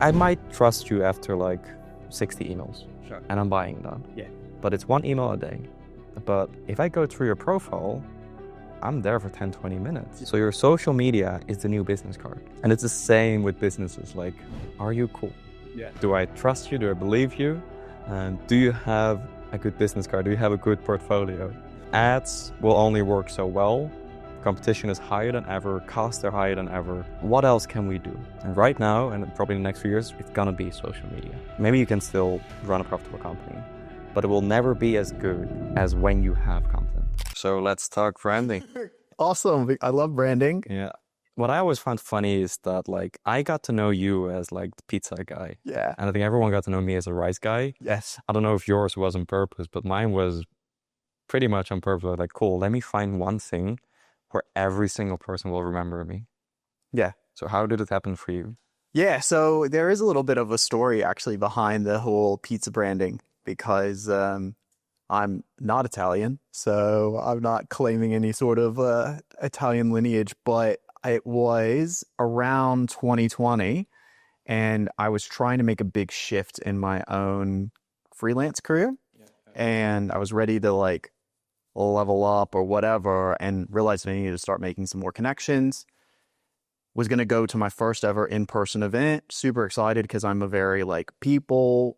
I might trust you after like 60 emails. Sure. And I'm buying that. Yeah. But it's one email a day. But if I go through your profile, I'm there for 10, 20 minutes. So your social media is the new business card. And it's the same with businesses. Like, are you cool? Yeah. Do I trust you? Do I believe you? And do you have a good business card? Do you have a good portfolio? Ads will only work so well. Competition is higher than ever. Costs are higher than ever. What else can we do? And right now, and probably in the next few years, it's gonna be social media. Maybe you can still run a profitable company, but it will never be as good as when you have content. So let's talk branding. Awesome. I love branding. Yeah. What I always found funny is that like I got to know you as like the pizza guy. Yeah. And I think everyone got to know me as a rice guy. Yes. I don't know if yours was on purpose, but mine was pretty much on purpose. Like, cool, let me find one thing where every single person will remember me. Yeah. So how did it happen for you? Yeah. So there is a little bit of a story actually behind the whole pizza branding because I'm not Italian, so I'm not claiming any sort of Italian lineage, but it was around 2020 and I was trying to make a big shift in my own freelance career. And I was ready to like level up or whatever and realized I needed to start making some more connections. Was going to go to my first ever in-person event. Super excited because I'm a very like people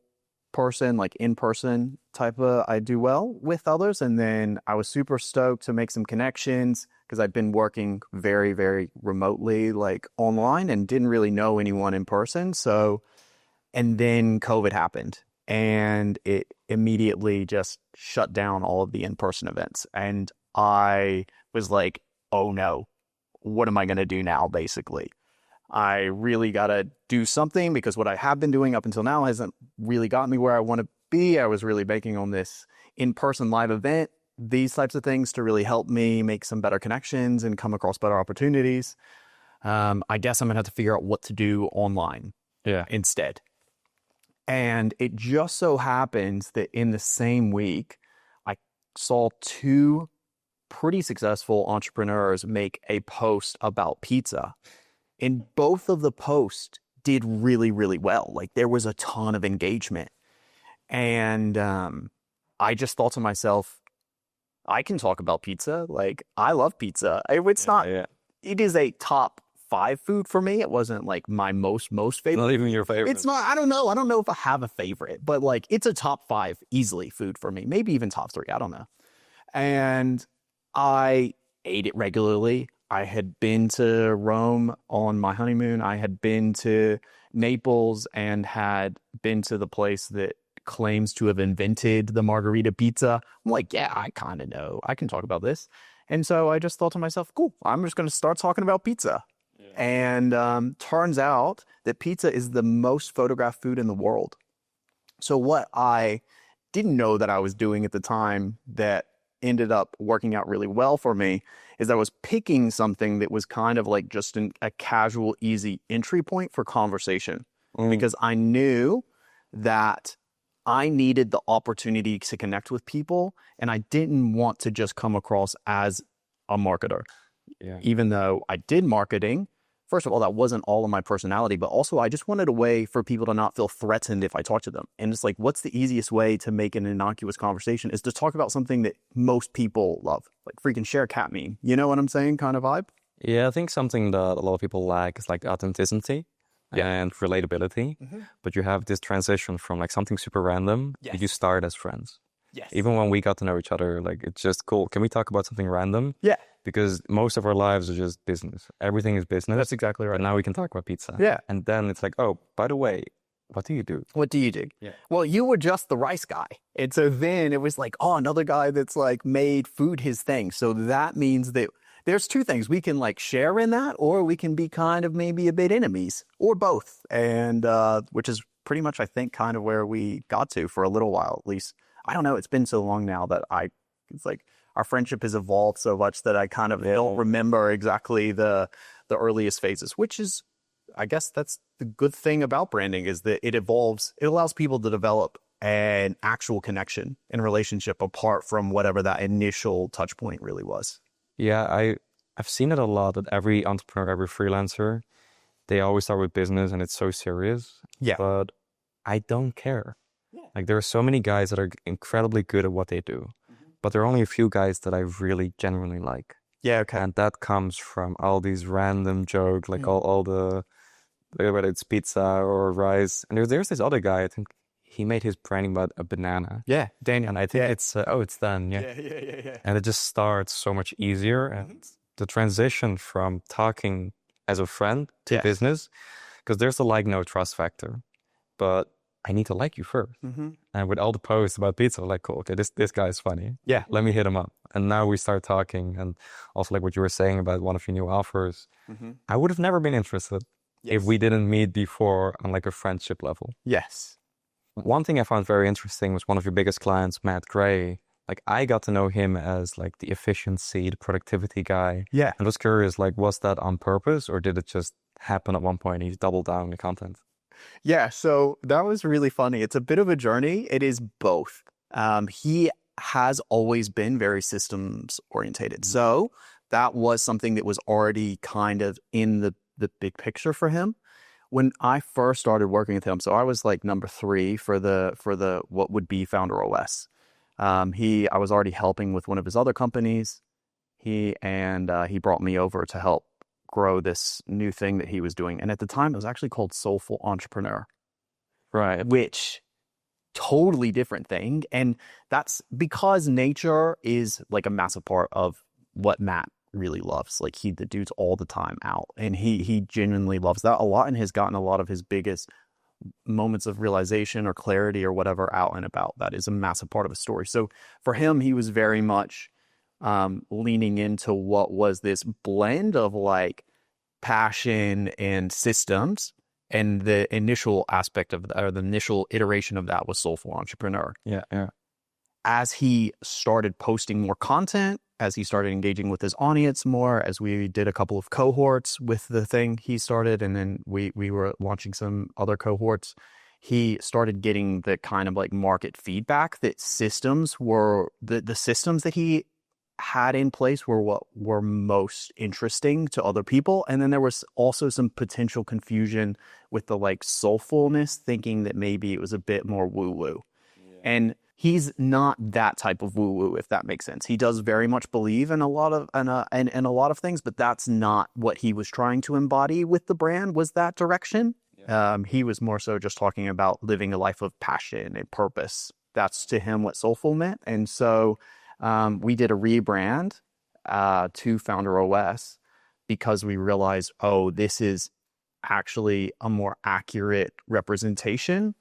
person, like in-person type of, I do well with others. And then I was super stoked to make some connections because I've been working very, very remotely, like online and didn't really know anyone in person. So, and then COVID happened and it immediately just shut down all of the in-person events. And I was like, oh no, what am I going to do now, basically? I really got to do something because what I have been doing up until now hasn't really gotten me where I want to be. I was really banking on this in-person live event, these types of things to really help me make some better connections and come across better opportunities. I guess I'm going to have to figure out what to do online instead. And it just so happens that in the same week, I saw two pretty successful entrepreneurs make a post about pizza. And both of the posts did really, really well. Like there was a ton of engagement. And I just thought to myself, I can talk about pizza. Like I love pizza. It is a top 5 food for me. It wasn't like my most favorite. Not even your favorite. It's not, I don't know. I don't know if I have a favorite, but like it's a top 5 easily food for me. Maybe even top 3. I don't know. And I ate it regularly. I had been to Rome on my honeymoon. I had been to Naples and had been to the place that claims to have invented the margarita pizza. I'm like, yeah, I kind of know. I can talk about this. And so I just thought to myself, cool, I'm just going to start talking about pizza. Yeah. And turns out that pizza is the most photographed food in the world. So what I didn't know that I was doing at the time that ended up working out really well for me is I was picking something that was kind of like just a casual, easy entry point for conversation because I knew that I needed the opportunity to connect with people and I didn't want to just come across as a marketer. Yeah. Even though I did marketing, first of all, that wasn't all of my personality, but also I just wanted a way for people to not feel threatened if I talk to them. And it's like, what's the easiest way to make an innocuous conversation is to talk about something that most people love, like freaking share a cat meme. You know what I'm saying? Kind of vibe. Yeah, I think something that a lot of people lack is like authenticity and relatability. But you have this transition from like something super random that you start as friends. Yes. Even when we got to know each other, like it's just cool. Can we talk about something random? Yeah. Because most of our lives are just business. Everything is business. That's exactly right. But now we can talk about pizza. Yeah. And then it's like, oh, by the way, what do you do? What do you do? Yeah. Well, you were just the rice guy. And so then it was like, oh, another guy that's like made food his thing. So that means that there's two things. We can like share in that, or we can be kind of maybe a bit enemies, or both. And which is pretty much, I think, kind of where we got to for a little while, at least. I don't know. It's been so long now that it's like our friendship has evolved so much that I kind of don't remember exactly the earliest phases, which is, I guess that's the good thing about branding is that it evolves. It allows people to develop an actual connection and relationship apart from whatever that initial touch point really was. Yeah, I've seen it a lot that every entrepreneur, every freelancer, they always start with business and it's so serious. Yeah. But I don't care. Like there are so many guys that are incredibly good at what they do, but there are only a few guys that I really genuinely like. Yeah, okay. And that comes from all these random jokes, like all the, whether it's pizza or rice. And there's this other guy, I think he made his branding about a banana. Yeah, Daniel. And I think it's, it's done, yeah. Yeah. And it just starts so much easier. And the transition from talking as a friend to business, because there's a like, no trust factor. But I need to like you first. And with all the posts about pizza, like, cool, okay, this guy is funny. Yeah. Let me hit him up. And now we start talking. And also like what you were saying about one of your new offers, I would have never been interested if we didn't meet before on like a friendship level. Yes. One thing I found very interesting was one of your biggest clients, Matt Gray. Like I got to know him as like the efficiency, the productivity guy. Yeah. I was curious, like, was that on purpose or did it just happen at one point? He's doubled down on the content. Yeah, so that was really funny. It's a bit of a journey. It is both. He has always been very systems orientated. So that was something that was already kind of in the big picture for him. When I first started working with him, so I was like number 3 for the what would be Founder OS. I was already helping with one of his other companies. He brought me over to help grow this new thing that he was doing. And at the time, it was actually called Soulful Entrepreneur. Right. Which, totally different thing. And that's because nature is like a massive part of what Matt really loves. Like the dude's all the time out. And he genuinely loves that a lot and has gotten a lot of his biggest moments of realization or clarity or whatever out and about. That is a massive part of his story. So for him, he was very much leaning into what was this blend of like passion and systems, and the initial aspect of or the initial iteration of that was Soulful Entrepreneur. Yeah. As he started posting more content, as he started engaging with his audience more, as we did a couple of cohorts with the thing he started, and then we were launching some other cohorts, he started getting the kind of like market feedback that systems were the systems that he had in place were what were most interesting to other people. And then there was also some potential confusion with the like soulfulness, thinking that maybe it was a bit more woo-woo. Yeah. And he's not that type of woo-woo, if that makes sense. He does very much believe in a lot of in a lot of things, but that's not what he was trying to embody with the brand, was that direction. Yeah. He was more so just talking about living a life of passion and purpose. That's to him what soulful meant. And so we did a rebrand to Founder OS because we realized, this is actually a more accurate representation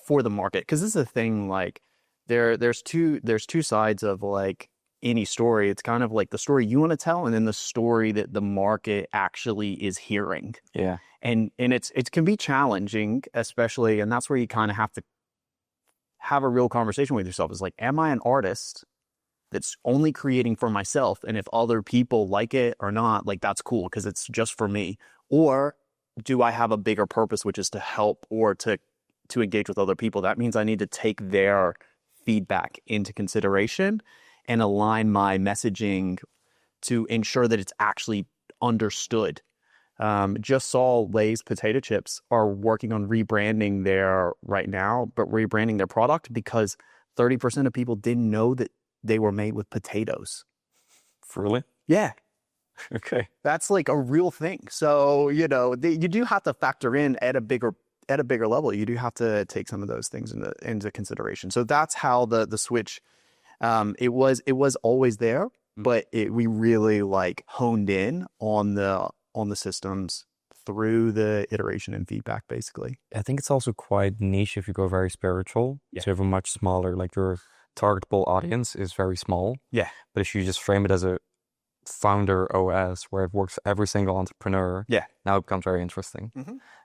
for the market. Because this is a thing, like there's two sides of like any story. It's kind of like the story you want to tell, and then the story that the market actually is hearing. Yeah, and it can be challenging, especially, and that's where you kind of have to have a real conversation with yourself. Is like, am I an artist that's only creating for myself, and if other people like it or not, like that's cool because it's just for me? Or do I have a bigger purpose, which is to help or to engage with other people? That means I need to take their feedback into consideration and align my messaging to ensure that it's actually understood. Just saw Lay's potato chips are working on rebranding rebranding their product because 30% of people didn't know that they were made with potatoes. Really? Yeah. Okay. That's like a real thing. So, you do have to factor in at a bigger level. You do have to take some of those things into consideration. So that's how the switch, it was always there, but we really like honed in on the systems through the iteration and feedback, basically. I think it's also quite niche if you go very spiritual. Yeah. So you have a much smaller, like your targetable audience is very small. Yeah. But if you just frame it as a Founder OS where it works for every single entrepreneur, now it becomes very interesting.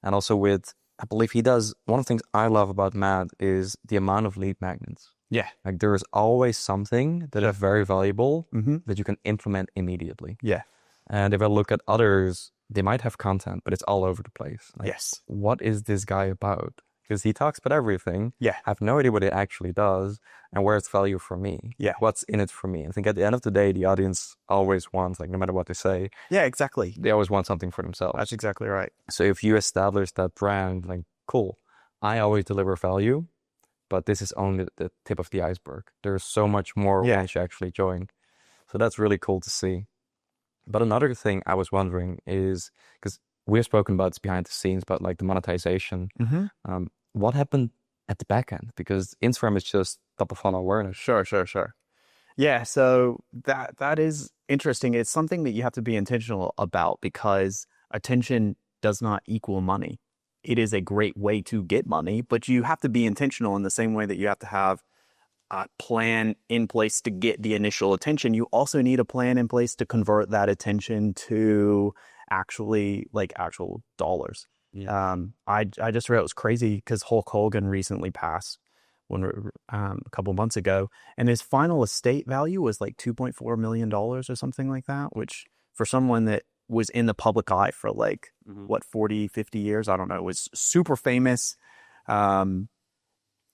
And also I believe he does, one of the things I love about Matt is the amount of lead magnets. Yeah. Like there is always something that is very valuable that you can implement immediately. Yeah. And if I look at others, they might have content, but it's all over the place. Like, yes. What is this guy about? because he talks about everything. Yeah. I have no idea what it actually does and where it's value for me. Yeah. What's in it for me. I think at the end of the day, the audience always wants, like, no matter what they say, Yeah, exactly. they always want something for themselves. That's exactly right. So if you establish that brand, like, cool, I always deliver value, but this is only the tip of the iceberg. There's so much more once you actually join. So that's really cool to see. But another thing I was wondering is, because we've spoken about this behind the scenes, but like the monetization, what happened at the back end? Because Instagram is just top of funnel awareness. Sure. Yeah, so that is interesting. It's something that you have to be intentional about because attention does not equal money. It is a great way to get money, but you have to be intentional in the same way that you have to have a plan in place to get the initial attention. You also need a plan in place to convert that attention to actually like actual dollars. Yeah. I just read it was crazy because Hulk Hogan recently passed a couple months ago, and his final estate value was like $2.4 million or something like that, which for someone that was in the public eye for like, 40, 50 years, I don't know, was super famous.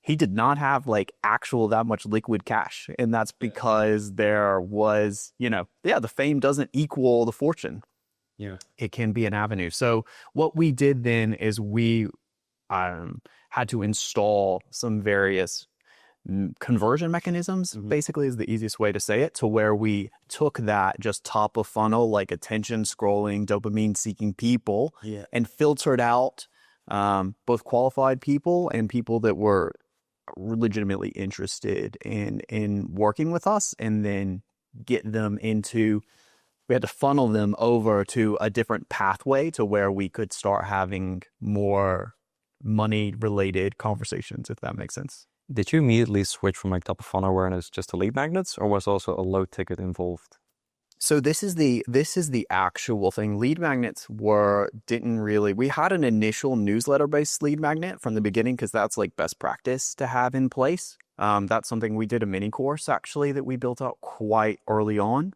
He did not have like actual that much liquid cash. And that's because there was, the fame doesn't equal the fortune. Yeah. It can be an avenue. So what we did then is we had to install some various conversion mechanisms, basically is the easiest way to say it, to where we took that just top of funnel, like attention scrolling, dopamine seeking people and filtered out both qualified people and people that were legitimately interested in working with us, and then get them into, we had to funnel them over to a different pathway to where we could start having more money related conversations, if that makes sense. Did you immediately switch from like top of funnel awareness just to lead magnets, or was also a low ticket involved? So this is the actual thing. Lead magnets we had an initial newsletter based lead magnet from the beginning because that's like best practice to have in place. That's something we did a mini course actually that we built out quite early on.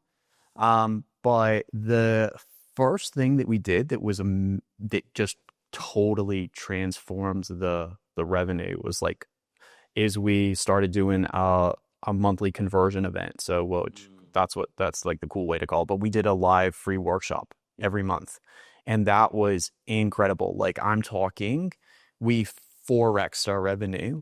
But the first thing that we did that just totally transforms the revenue is we started doing a monthly conversion event. So that's like the cool way to call it. But we did a live free workshop every month, and that was incredible. Like I'm talking, we 4x'd our revenue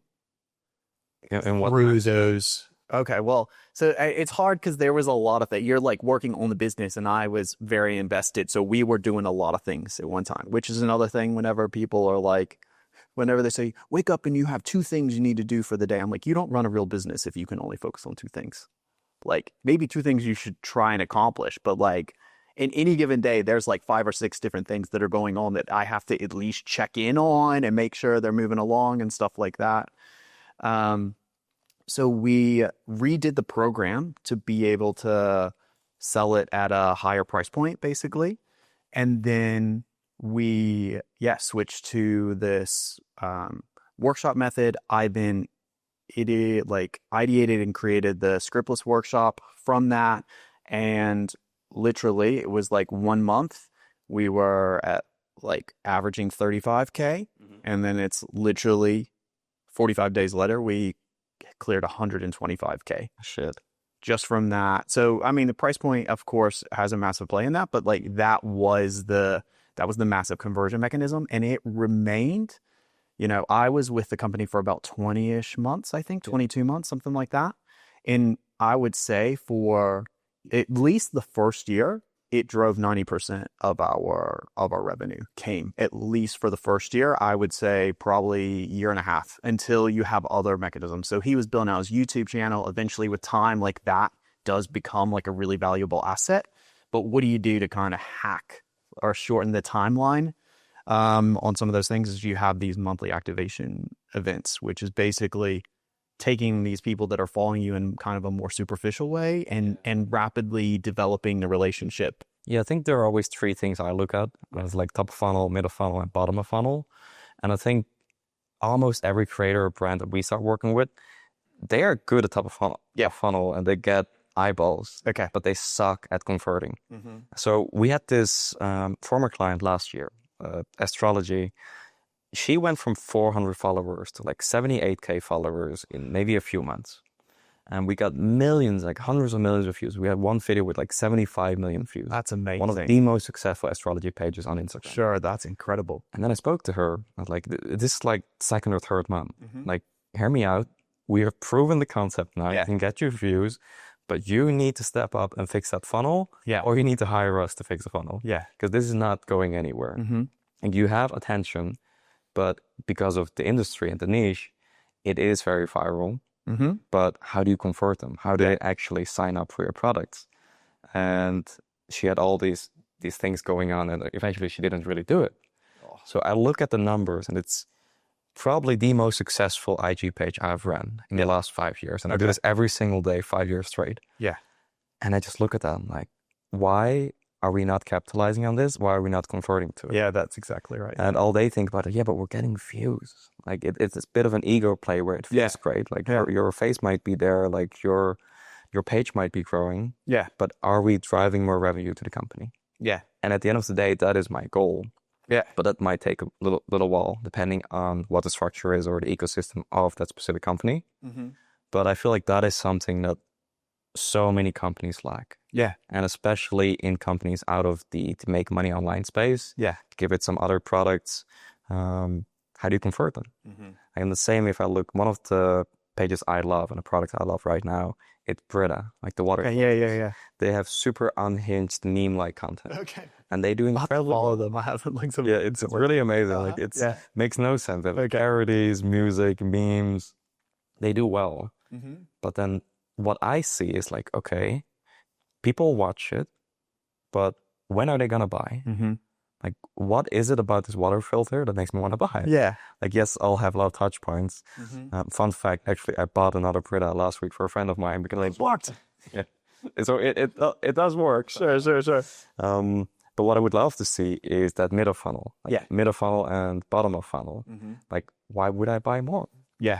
through those. Okay, well, so it's hard because there was a lot of that. You're like working on the business, and I was very invested. So we were doing a lot of things at one time, which is another thing whenever people are like, whenever they say, wake up and you have 2 things you need to do for the day. I'm like, you don't run a real business if you can only focus on 2 things. Like maybe 2 things you should try and accomplish, but like in any given day, there's like 5 or 6 different things that are going on that I have to at least check in on and make sure they're moving along and stuff like that. So we redid the program to be able to sell it at a higher price point, basically. And then we, switched to this workshop method. I've been ideated and created the scriptless workshop from that. And literally it was like 1 month we were at like averaging 35K. And then it's literally 45 days later, we cleared 125K. Shit. Just from that. So, I mean, the price point, of course, has a massive play in that, but like that was the massive conversion mechanism. And it remained, I was with the company for about 20-ish months, I think, 22 months, something like that. And I would say for at least the first year, it drove 90% of our revenue came, at least for the first year. I would say probably 1.5 years until you have other mechanisms. So he was building out his YouTube channel. Eventually with time, like that does become like a really valuable asset. But what do you do to kind of hack or shorten the timeline on some of those things? Is you have these monthly activation events, which is basically taking these people that are following you in kind of a more superficial way and rapidly developing the relationship. Yeah, I think there are always 3 things I look at. There's like top of funnel, middle funnel, and bottom of funnel. And I think almost every creator or brand that we start working with, they are good at top of funnel and they get eyeballs, but they suck at converting. So we had this former client last year, astrology. she went from 400 followers to like 78K followers in maybe a few months. And we got millions, like hundreds of millions of views. We had one video with like 75 million views. That's amazing. One of the most successful astrology pages on Instagram. Sure, that's incredible. And then I spoke to her. I was like, this is like second or third month. Like, hear me out. We have proven the concept now. You can get your views, but you need to step up and fix that funnel. Or you need to hire us to fix the funnel. Because this is not going anywhere. And you have attention, but because of the industry and the niche, it is very viral. But how do you convert them? How do they actually sign up for your products? And she had all these things going on, and eventually she didn't really do it. So I look at the numbers, and it's probably the most successful IG page I've run in the last 5 years. And I do this every single day, 5 years straight. And I just look at that, I'm like, why are we not capitalizing on this? Why are we not converting to it? Yeah, that's exactly right. And all they think about it, but we're getting views. Like it's a bit of an ego play where it feels great. Like your face might be there, like your page might be growing. But are we driving more revenue to the company? And at the end of the day, that is my goal. But that might take a little while, depending on what the structure is or the ecosystem of that specific company. But I feel like that is something that so many companies lack. And especially in companies out of the to make money online space. Give it some other products. How do you convert them? And the same if I look, one of the pages I love and the product I love right now, it's Brita, like the water. They have super unhinged meme-like content. And they do incredible. Follow them. I haven't linked them. It's really amazing. Like it's makes no sense. They have parodies, music, memes. They do well. But then what I see is like, okay, people watch it, but when are they gonna buy? Like, what is it about this water filter that makes me want to buy it? Like, yes, I'll have a lot of touch points. Fun fact, actually, I bought another Brita last week for a friend of mine because they blocked. So it does work. Sure. But what I would love to see is that middle funnel. Like middle funnel and bottom of funnel. Like, why would I buy more?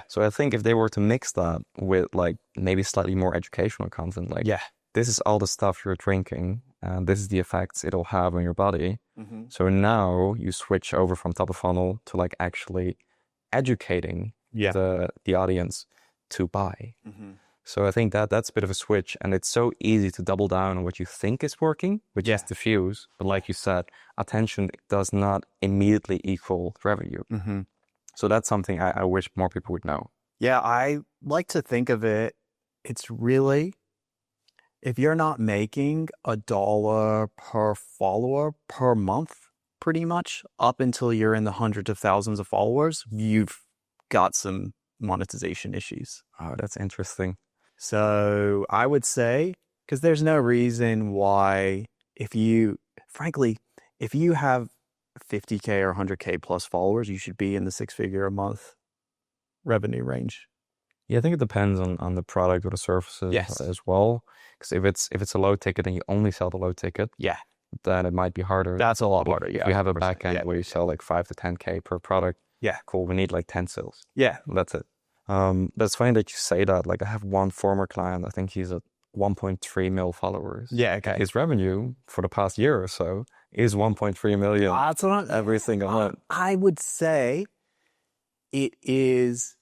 So I think if they were to mix that with like maybe slightly more educational content, like this is all the stuff you're drinking and this is the effects it'll have on your body. So now you switch over from top of funnel to like actually educating the audience to buy. So I think that's a bit of a switch, and it's so easy to double down on what you think is working, which is the views. But like you said, attention does not immediately equal revenue. So that's something I wish more people would know. I like to think of it, it's really, if you're not making $1 per follower per month, pretty much, up until you're in the hundreds of thousands of followers, you've got some monetization issues. Oh, that's interesting. So I would say, because there's no reason why if you have 50K or 100K plus followers, you should be in the 6-figure a month revenue range. I think it depends on the product or the services as well. Because if it's a low ticket and you only sell the low ticket, then it might be harder. That's a lot harder. If you have a back end where you sell like 5 to 10K per product, cool. We need like 10 sales. That's it. That's funny that you say that. Like I have one former client, I think he's at 1.3 mil followers. His revenue for the past year or so is 1.3 million. That's what every single month. I would say it's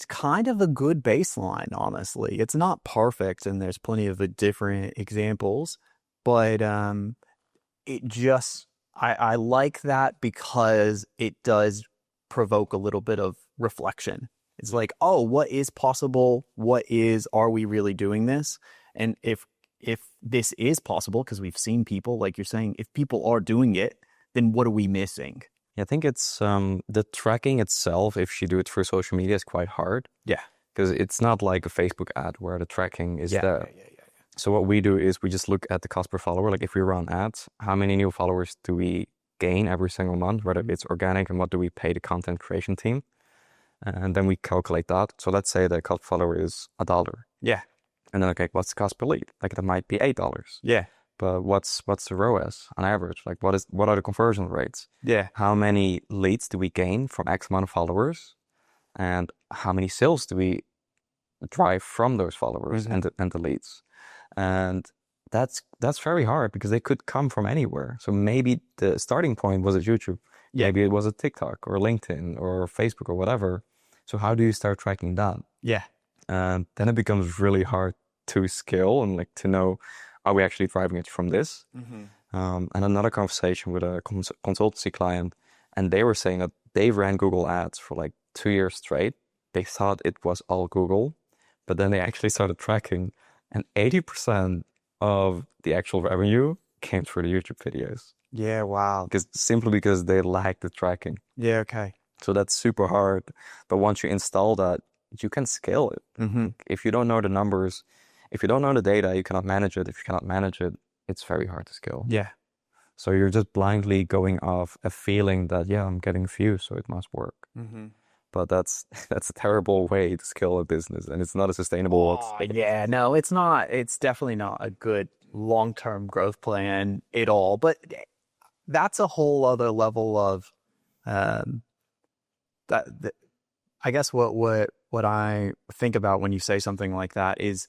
kind of a good baseline, honestly. It's not perfect, and there's plenty of different examples, but I like that because it does provoke a little bit of reflection. It's like, oh, what is possible? Are we really doing this? And if this is possible, because we've seen people, like you're saying, if people are doing it, then what are we missing? I think it's the tracking itself, if you do it through social media, is quite hard. Because it's not like a Facebook ad where the tracking is there. So what we do is we just look at the cost per follower. Like if we run ads, how many new followers do we gain every single month, whether it's organic, and what do we pay the content creation team? And then we calculate that. So let's say the cost per follower is $1. And then, okay, what's the cost per lead? Like that might be $8. But what's the ROAS on average? Like what are the conversion rates? How many leads do we gain from X amount of followers? And how many sales do we drive from those followers and the leads? And that's very hard because they could come from anywhere. So maybe the starting point was at YouTube. Yeah. Maybe it was a TikTok or LinkedIn or Facebook or whatever. So how do you start tracking that? Yeah. And then it becomes really hard to scale and like to know, are we actually driving it from this? And another conversation with a consultancy client, and they were saying that they ran Google Ads for like 2 years straight. They thought it was all Google, but then they actually started tracking, and 80% of the actual revenue came through the YouTube videos Yeah. Wow. because they lacked the tracking. Yeah. Okay. So that's super hard. But once you install that, you can scale it. If you don't know the numbers, if you don't know the data, you cannot manage it. If you cannot manage it, it's very hard to scale. Yeah. So you're just blindly going off a feeling that, yeah, I'm getting views, so it must work. But that's a terrible way to scale a business, and it's not a sustainable. Yeah, no, it's not. It's definitely not a good long-term growth plan at all. But that's a whole other level of um, that. I guess what I think about when you say something like that is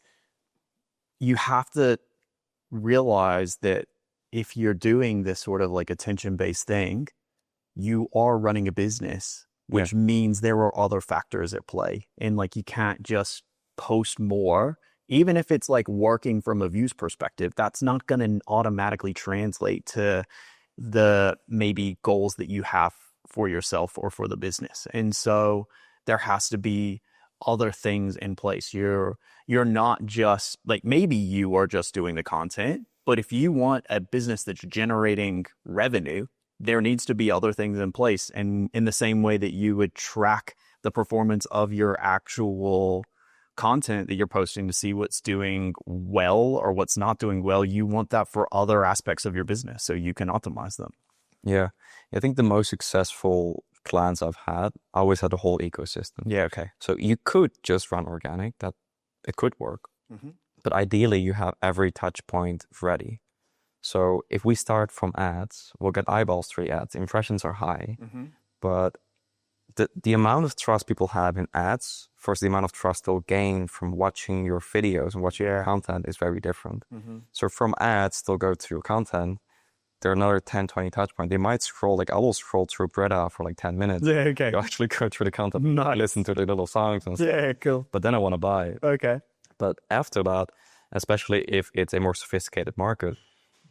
you have to realize that if you're doing this sort of like attention-based thing, you are running a business, which means there are other factors at play. And like you can't just post more, even if it's like working from a views perspective, that's not going to automatically translate to the maybe goals that you have for yourself or for the business. And so there has to be other things in place. You're not just like, maybe you are just doing the content, but if you want a business that's generating revenue, there needs to be other things in place. And in the same way that you would track the performance of your actual content that you're posting to see what's doing well or what's not doing well, you want that for other aspects of your business so you can optimize them. Yeah. I think the most successful clients I've had always had a whole ecosystem. Yeah, okay. So you could just run organic, that it could work. But ideally you have every touch point ready. So if we start from ads, we'll get eyeballs through ads. Impressions are high, but the amount of trust people have in ads versus the amount of trust they'll gain from watching your videos and watching your content is very different. So from ads, they'll go to your content. There are another 10, 20 touch points. They might scroll, like I will scroll through Breda for like 10 minutes. Yeah, okay. You actually go through the content. Nice. I listen to the little songs and stuff. Yeah, cool. But then I want to buy it. Okay. But after that, especially if it's a more sophisticated market,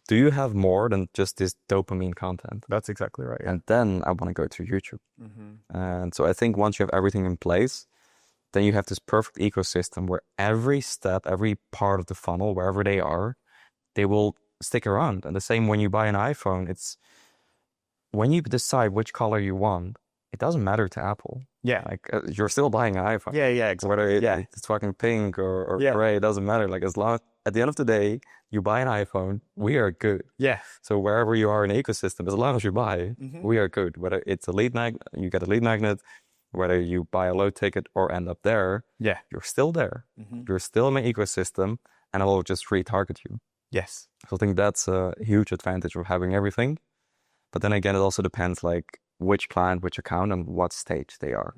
do you have more than just this dopamine content? That's exactly right. Yeah. And then I want to go to YouTube. And so I think once you have everything in place, then you have this perfect ecosystem where every step, every part of the funnel, wherever they are, they will stick around. And the same when you buy an iPhone, it's when you decide which color you want, it doesn't matter to Apple. Yeah. Like you're still buying an iPhone. Yeah, yeah, exactly. Whether it's fucking pink or gray, it doesn't matter. Like as long, at the end of the day, you buy an iPhone, we are good. Yeah. So wherever you are in the ecosystem, as long as you buy, we are good. Whether it's a lead magnet, you get a lead magnet, whether you buy a load ticket or end up there, you're still there. You're still in my ecosystem, and I will just retarget you. Yes. So I think that's a huge advantage of having everything. But then again, it also depends like which client, which account, and what stage they are.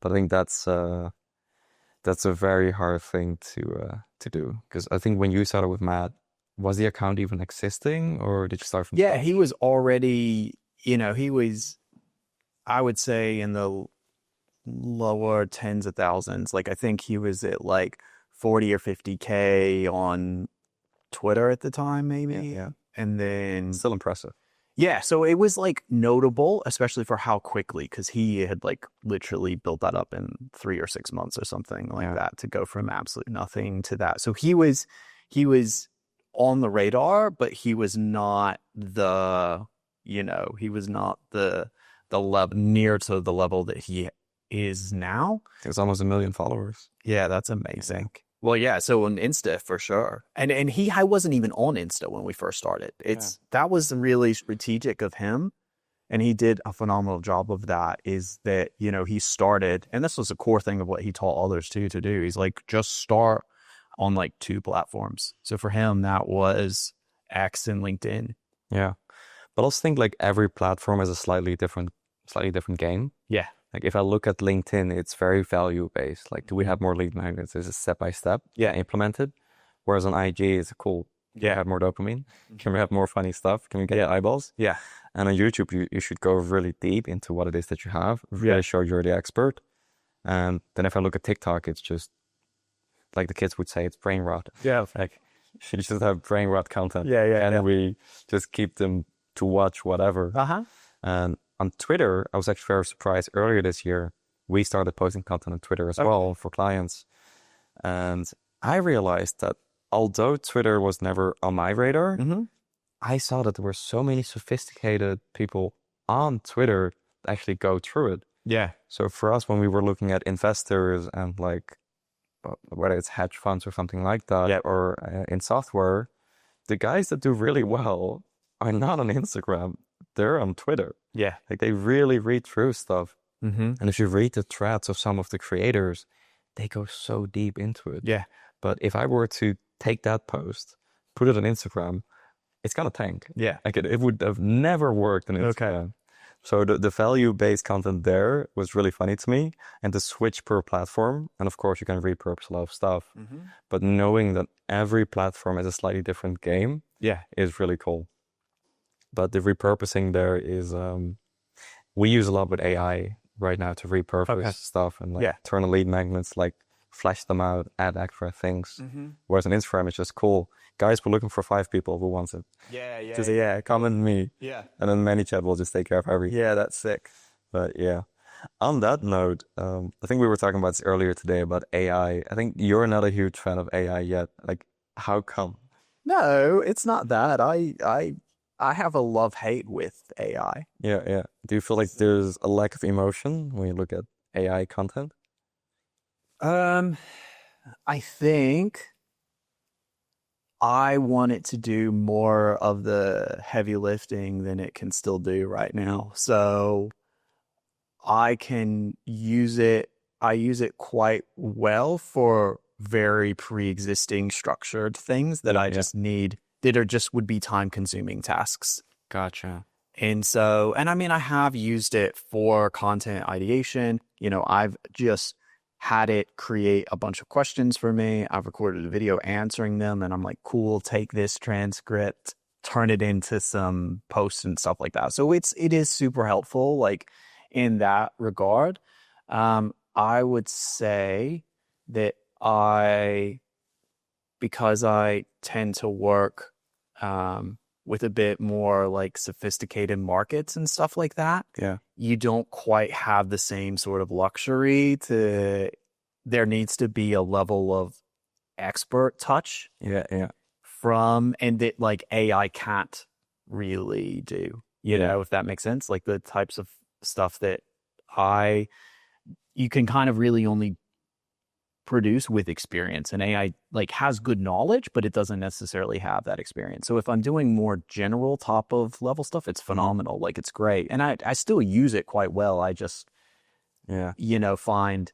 But I think that's a very hard thing to do, because I think when you started with Matt, was the account even existing, or did you start from? Yeah, he was already, he was, I would say, in the lower tens of thousands. Like I think he was at like 40 or 50K on Twitter at the time, maybe. Yeah. And then Still impressive. Yeah, so it was like notable, especially for how quickly, because he had like literally built that up in 3 or 6 months or something like that, to go from absolute nothing to that. So he was on the radar, but he was not the level near to the level that he is now. It's almost 1 million followers. Yeah, that's amazing. Well, yeah, so on Insta for sure. And I wasn't even on Insta when we first started. That was really strategic of him. And he did a phenomenal job of that, is that, he started, and this was a core thing of what he taught others too to do. He's like, just start on like 2 platforms. So for him, that was X and LinkedIn. Yeah. But I also think like every platform is a slightly different game. Yeah. Like if I look at LinkedIn, it's very value based. Like, do we have more lead magnets? Is it step by step? Yeah, implemented. Whereas on IG, it's cool. Can we have more dopamine? Can we have more funny stuff? Can we get eyeballs? Yeah. And on YouTube, you should go really deep into what it is that you have, really show you're the expert. And then if I look at TikTok, it's just like the kids would say, it's brain rot. Yeah. Like, you just have brain rot content. Yeah. And we just keep them to watch whatever. And on Twitter, I was actually very surprised earlier this year. We started posting content on Twitter as well for clients. And I realized that although Twitter was never on my radar, I saw that there were so many sophisticated people on Twitter that actually go through it. Yeah. So for us, when we were looking at investors and like, whether it's hedge funds or something like that, or in software, the guys that do really well are not on Instagram. They're on Twitter. Yeah. Like they really read through stuff. Mm-hmm. And if you read the threads of some of the creators, they go so deep into it. Yeah. But if I were to take that post, put it on Instagram, it's gonna tank. Yeah. Like it would have never worked on Instagram. So the value-based content there was really funny to me, and the switch per platform. And of course, you can repurpose a lot of stuff. But knowing that every platform is a slightly different game, is really cool. But the repurposing there is, we use a lot with AI right now to repurpose stuff and like turn on lead magnets, like flesh them out, add extra things. Whereas on Instagram, it's just cool. Guys, we're looking for 5 people who wants it. Just comment me. And then ManyChat will just take care of everything. Yeah, that's sick. But yeah. On that note, I think we were talking about this earlier today about AI. I think you're not a huge fan of AI yet. Like, how come? No, it's not that. I have a love-hate with AI. Yeah. Do you feel like there's a lack of emotion when you look at AI content? I think I want it to do more of the heavy lifting than it can still do right now. So I can use it. I use it quite well for very pre-existing structured things that I just need, that are just would be time-consuming tasks. Gotcha. And so, and I mean, I have used it for content ideation. You know, I've just had it create a bunch of questions for me. I've recorded a video answering them, and I'm like, cool, take this transcript, turn it into some posts and stuff like that. So it is super helpful, like in that regard. I would say that because I tend to work with a bit more like sophisticated markets and stuff like that. Yeah. You don't quite have the same sort of luxury there needs to be a level of expert touch. Yeah. And that like AI can't really do, you know, if that makes sense. Like the types of stuff that you can kind of really only produce with experience, and AI like has good knowledge, but it doesn't necessarily have that experience. So if I'm doing more general top of level stuff, it's phenomenal. Like it's great. And I still use it quite well. I just, you know, find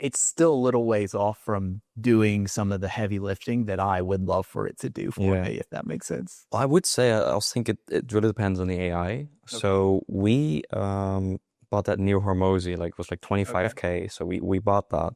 it's still a little ways off from doing some of the heavy lifting that I would love for it to do for me, if that makes sense. Well, I would say, I also think it really depends on the AI. Okay. So we bought that new Hormozy, like it was like 25K. So we bought that.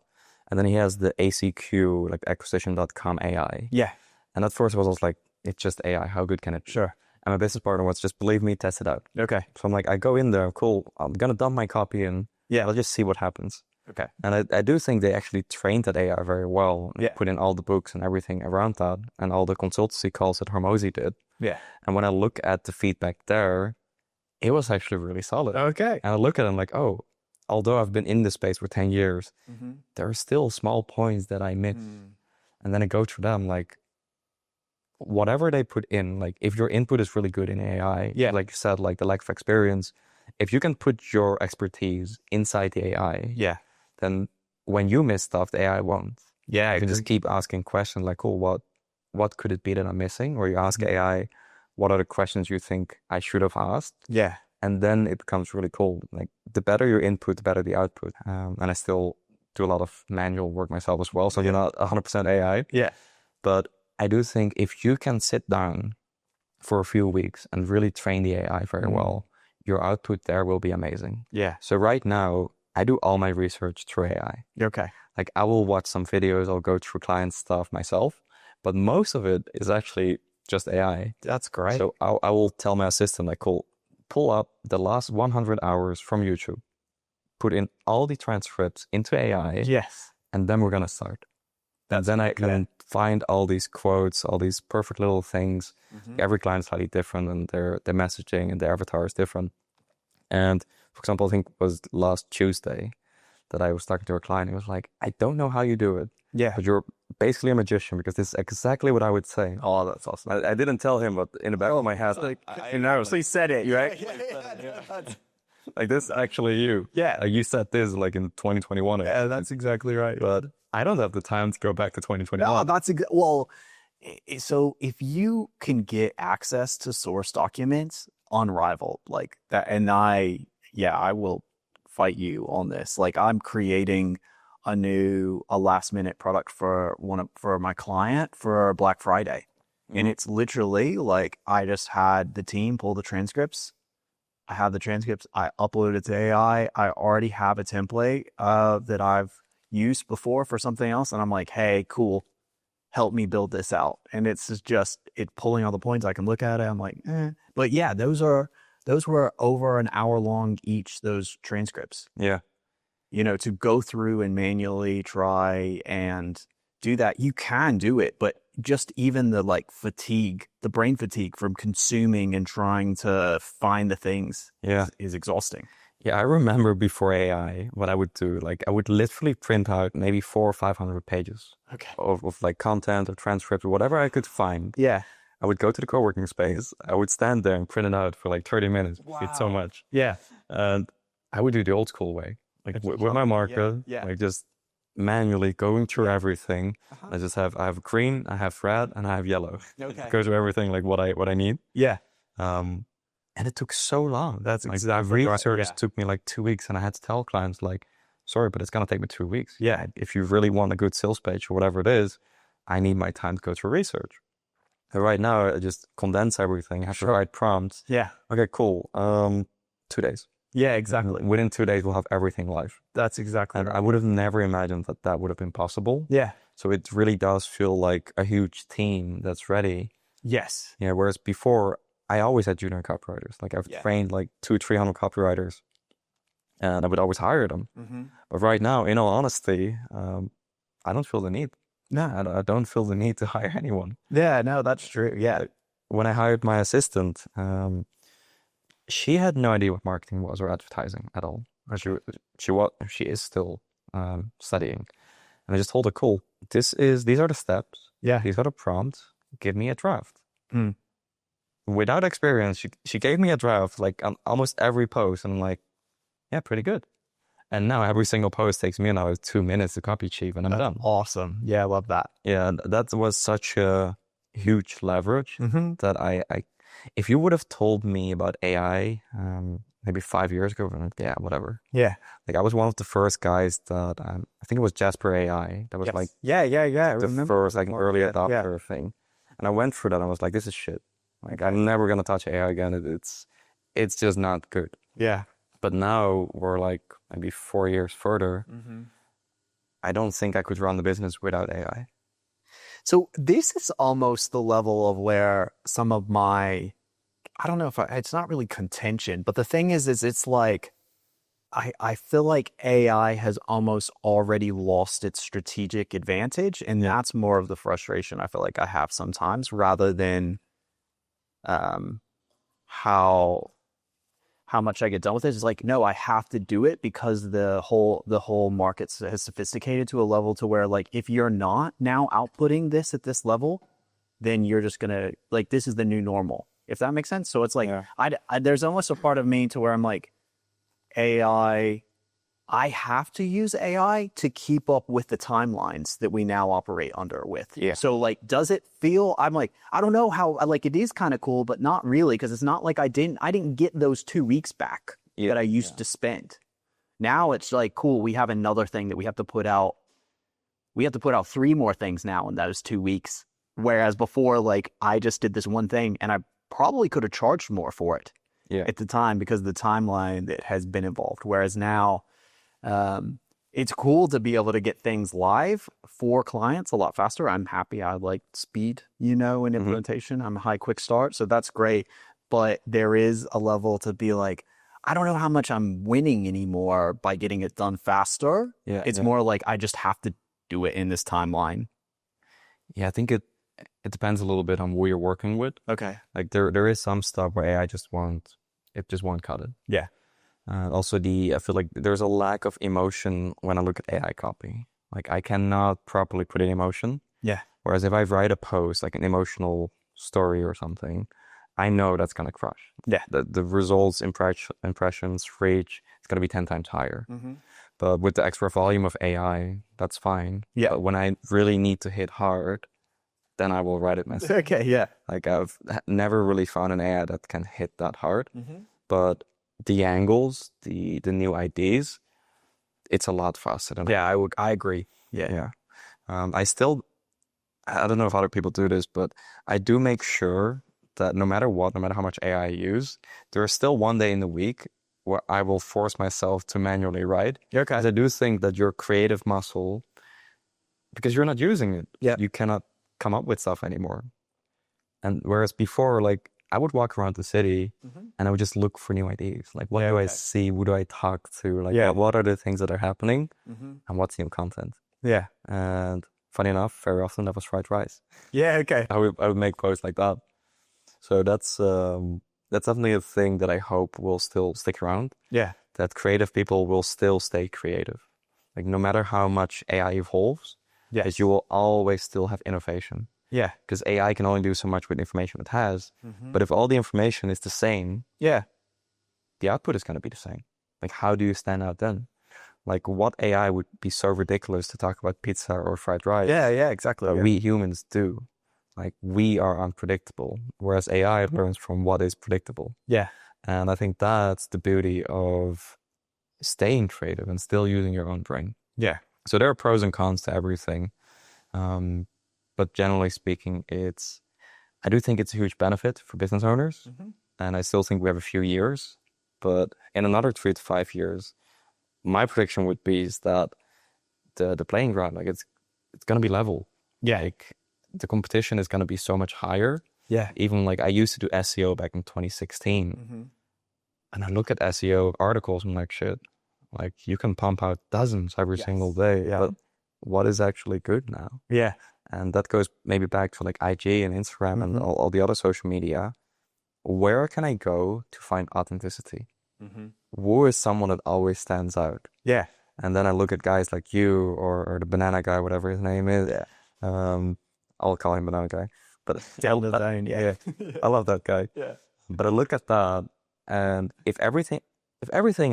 And then he has the ACQ, like acquisition.com AI. Yeah. And at first I was like, it's just AI. How good can it be? Sure. And my business partner was, just believe me, test it out. Okay. So I'm like, I go in there, cool. I'm going to dump my copy and I'll just see what happens. Okay. And I do think they actually trained that AI very well. Put in all the books and everything around that, and all the consultancy calls that Hormozy did. Yeah. And when I look at the feedback there, it was actually really solid. Okay. And I look at it and I'm like, oh, although I've been in this space for 10 years, there are still small points that I miss. And then I go through them, like, whatever they put in, like, if your input is really good in AI, like you said, like the lack of experience, if you can put your expertise inside the AI, then when you miss stuff, the AI won't. Yeah, you can just keep asking questions like, oh, what could it be that I'm missing? Or you ask AI, what are the questions you think I should have asked? Yeah. And then it becomes really cool. Like, the better your input, the better the output. And I still do a lot of manual work myself as well. So you're not 100% AI. Yeah. But I do think if you can sit down for a few weeks and really train the AI very well, your output there will be amazing. Yeah. So right now, I do all my research through AI. Okay. Like, I will watch some videos, I'll go through client stuff myself, but most of it is actually just AI. That's great. So I will tell my assistant, like, cool, pull up the last 100 hours from YouTube, put in all the transcripts into AI, Yes. and then we're gonna start. And That's then I good. can find all these quotes, all these perfect little things. Every client's slightly different, and their messaging and their avatar is different. And for example, I think it was last Tuesday that I was talking to a client. He was like, I don't know how you do it, Yeah. but you're basically a magician, because this is exactly what I would say. Oh, that's awesome. I didn't tell him, but in the back of my head, I know. Please said it. You Yeah, actually yeah, said it, yeah. yeah. Like, this is actually you. Yeah. Like, you said this like in 2021. Yeah, that's exactly right. But I don't have the time to go back to 2021. No, that's well. So if you can get access to source documents, unrivaled like that, and I will fight you on this. Like, I'm creating a last minute product for my client for Black Friday, and it's literally like I just had the team pull the transcripts. I have the transcripts. I upload it to AI. I already have a template that I've used before for something else, and I'm like, hey, cool, help me build this out. And it's just it pulling all the points. I can look at it. I'm like, eh. But yeah, those were over an hour long each, those transcripts. Yeah. You know, to go through and manually try and do that. You can do it, but just even the fatigue, the brain fatigue from consuming and trying to find the things is exhausting. Yeah, I remember before AI, what I would do, like I would literally print out maybe 400 or 500 pages of like content or transcript or whatever I could find. Yeah. I would go to the co-working space. I would stand there and print it out for like 30 minutes. Wow. It's so much. Yeah. And I would do the old school way, like with my marker, like just manually going through everything. I have green, I have red, and I have yellow. Okay. Go through everything, like what I need. Yeah. And it took so long. That's like exactly right. research took me like 2 weeks, and I had to tell clients like, sorry, but it's gonna take me 2 weeks. Yeah. If you really want a good sales page or whatever it is, I need my time to go through research. And right now, I just condense everything. I have to write prompts. Yeah. Okay, cool. 2 days. Yeah, exactly. Within 2 days, we'll have everything live. That's exactly And right. I would have never imagined that would have been possible. Yeah. So it really does feel like a huge team that's ready. Yes. Yeah. Whereas before, I always had junior copywriters. Like I've trained like 200-300 copywriters, and I would always hire them. But right now, in all honesty, I don't feel the need. No, I don't feel the need to hire anyone. Yeah, no, that's true. Yeah. When I hired my assistant, she had no idea what marketing was or advertising at all. She is still studying, and I just told her, "Cool, these are the steps. Yeah. These are the prompts. Give me a draft." Without experience, she gave me a draft like on almost every post, and I'm like, "Yeah, pretty good." And now every single post takes me now 2 minutes to copy chief, and I'm done. Awesome. Yeah, I love that. Yeah, that was such a huge leverage that I if you would have told me about AI maybe 5 years ago, I'm like, yeah, whatever. Yeah. Like I was one of the first guys that I think it was Jasper AI that was like the first like early adopter thing, and I went through that and I was like, this is shit. Like I'm never gonna touch AI again. It's just not good. Yeah. But now we're like maybe 4 years further. I don't think I could run the business without AI. So this is almost the level of where some of my, I don't know if it's not really contention, but the thing is it's like, I feel like AI has almost already lost its strategic advantage. And that's more of the frustration I feel like I have sometimes, rather than how much I get done with it. It's like, no, I have to do it because the whole market has sophisticated to a level to where, like, if you're not now outputting this at this level, then you're just gonna, like, this is the new normal, if that makes sense. So it's like, there's almost a part of me to where I'm like, AI, I have to use AI to keep up with the timelines that we now operate under with. Yeah. So like, does it feel, I'm like, I don't know how, like, it is kind of cool, but not really. Cause it's not like I didn't get those 2 weeks back that I used to spend. Now it's like, cool, we have another thing that we have to put out. We have to put out 3 more things now in those 2 weeks. Whereas before, like, I just did this one thing and I probably could have charged more for it at the time because of the timeline that has been involved. Whereas now, it's cool to be able to get things live for clients a lot faster. I'm happy. I like speed, in implementation. I'm a high quick start, so that's great. But there is a level to be like, I don't know how much I'm winning anymore by getting it done faster. Yeah, It's yeah. more like I just have to do it in this timeline. Yeah, I think it depends a little bit on who you're working with. Okay. Like there is some stuff where AI just won't cut it. Yeah. Also, I feel like there's a lack of emotion when I look at AI copy. Like I cannot properly put in emotion. Yeah. Whereas if I write a post, like an emotional story or something, I know that's gonna crush. Yeah. The results, impressions, reach, it's gonna be 10 times higher. Mm-hmm. But with the extra volume of AI, that's fine. Yeah. But when I really need to hit hard, then I will write it messy. Okay. Yeah. Like I've never really found an AI that can hit that hard. Mm-hmm. But the angles, the new ideas, it's a lot faster than Yeah. I agree. Yeah. yeah. I don't know if other people do this, but I do make sure that no matter what, no matter how much AI I use, there is still one day in the week where I will force myself to manually write. Okay. Because I do think that your creative muscle, because you're not using it, Yeah. you cannot come up with stuff anymore. And whereas before, like I would walk around the city Mm-hmm. and I would just look for new ideas. Like what Yeah, do I okay. see? Who do I talk to? Like Yeah. what are the things that are happening Mm-hmm. and what's new content? Yeah. And funny enough, very often that was fried rice. Yeah. Okay. I would make posts like that. So that's definitely a thing that I hope will still stick around. Yeah. That creative people will still stay creative. Like no matter how much AI evolves, Yes. that you will always still have innovation. Yeah. Because AI can only do so much with information it has. Mm-hmm. But if all the information is the same, Yeah. the output is going to be the same. Like how do you stand out then? Like what AI would be so ridiculous to talk about pizza or fried rice? Yeah. Yeah. Exactly. But Yeah. we humans do. Like we are unpredictable, whereas AI learns from what is predictable. Yeah. And I think that's the beauty of staying creative and still using your own brain. Yeah. So there are pros and cons to everything. But generally speaking, I do think it's a huge benefit for business owners. Mm-hmm. And I still think we have a few years. But in another 3 to 5 years, my prediction would be is that the playing ground, like it's gonna be level. Yeah. Like the competition is gonna be so much higher. Yeah. Even like I used to do SEO back in 2016. Mm-hmm. And I look at SEO articles and I'm like, shit, like you can pump out dozens every Yes. single day. Yeah. But what is actually good now? Yeah. And that goes maybe back to like IG and Instagram and Mm-hmm. all the other social media. Where can I go to find authenticity? Mm-hmm. Who is someone that always stands out? Yeah. And then I look at guys like you or the banana guy, whatever his name is. Yeah. I'll call him banana guy. But Tell the zone. Yeah. I love that guy. Yeah. But I look at that, and if everything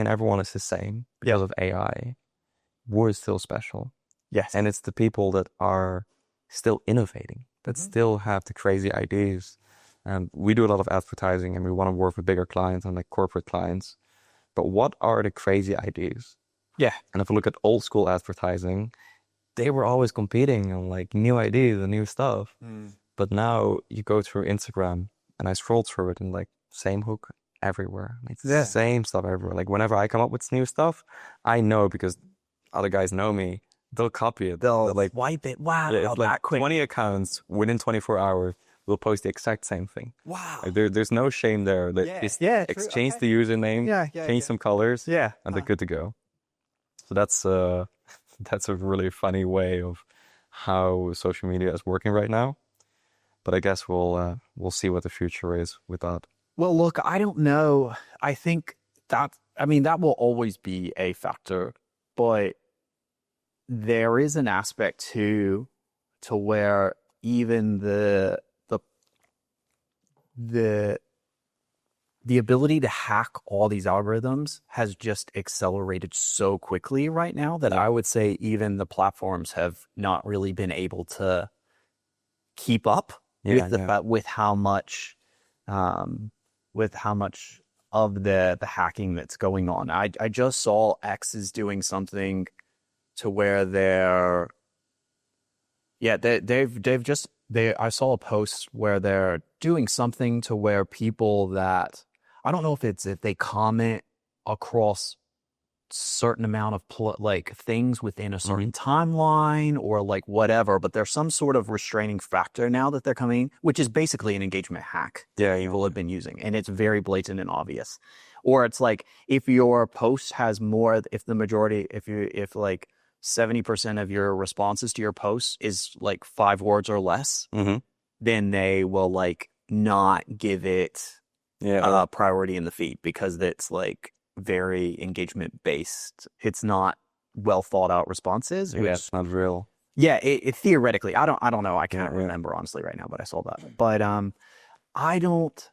and everyone is the same because of AI, we're still special. Yes. And it's the people that are still innovating, that Mhm. still have the crazy ideas. And we do a lot of advertising and we want to work with bigger clients and like corporate clients. But what are the crazy ideas? Yeah. And if I look at old school advertising, they were always competing on like new ideas and new stuff. Mm. But now you go through Instagram and I scroll through it and like same hook everywhere. It's Yeah. the same stuff everywhere. Like whenever I come up with new stuff, I know because other guys know me, they'll copy it. They'll like wipe it. Wow. it's like that quick. 20 accounts within 24 hours will post the exact same thing. Wow. Like there's no shame there. They Yeah. just Yeah, true. exchange Okay. the username, Yeah. change some colors, Yeah. and they're good to go. So that's that's a really funny way of how social media is working right now. But I guess we'll see what the future is with that. Well, look, I don't know. I think that will always be a factor, but there is an aspect to where even the ability to hack all these algorithms has just accelerated so quickly right now that I would say even the platforms have not really been able to keep up with how much of the hacking that's going on. I just saw X is doing something to where I saw a post where they're doing something to where people that I don't know if they comment across certain amount of like things within a certain Mm-hmm. timeline or like whatever, but there's some sort of restraining factor now that they're coming, which is basically an engagement hack Yeah, that people have been using, and it's very blatant and obvious. Or it's like if your post has more, if the majority, if like 70% of your responses to your post is like 5 words or less, mm-hmm. then they will like not give it Yeah, or priority in the feed because it's like very engagement based. It's not well thought out responses, yeah, which it's not real. yeah, it theoretically, I don't know. I Yeah, can't yeah. remember honestly right now, but I saw that. But I don't.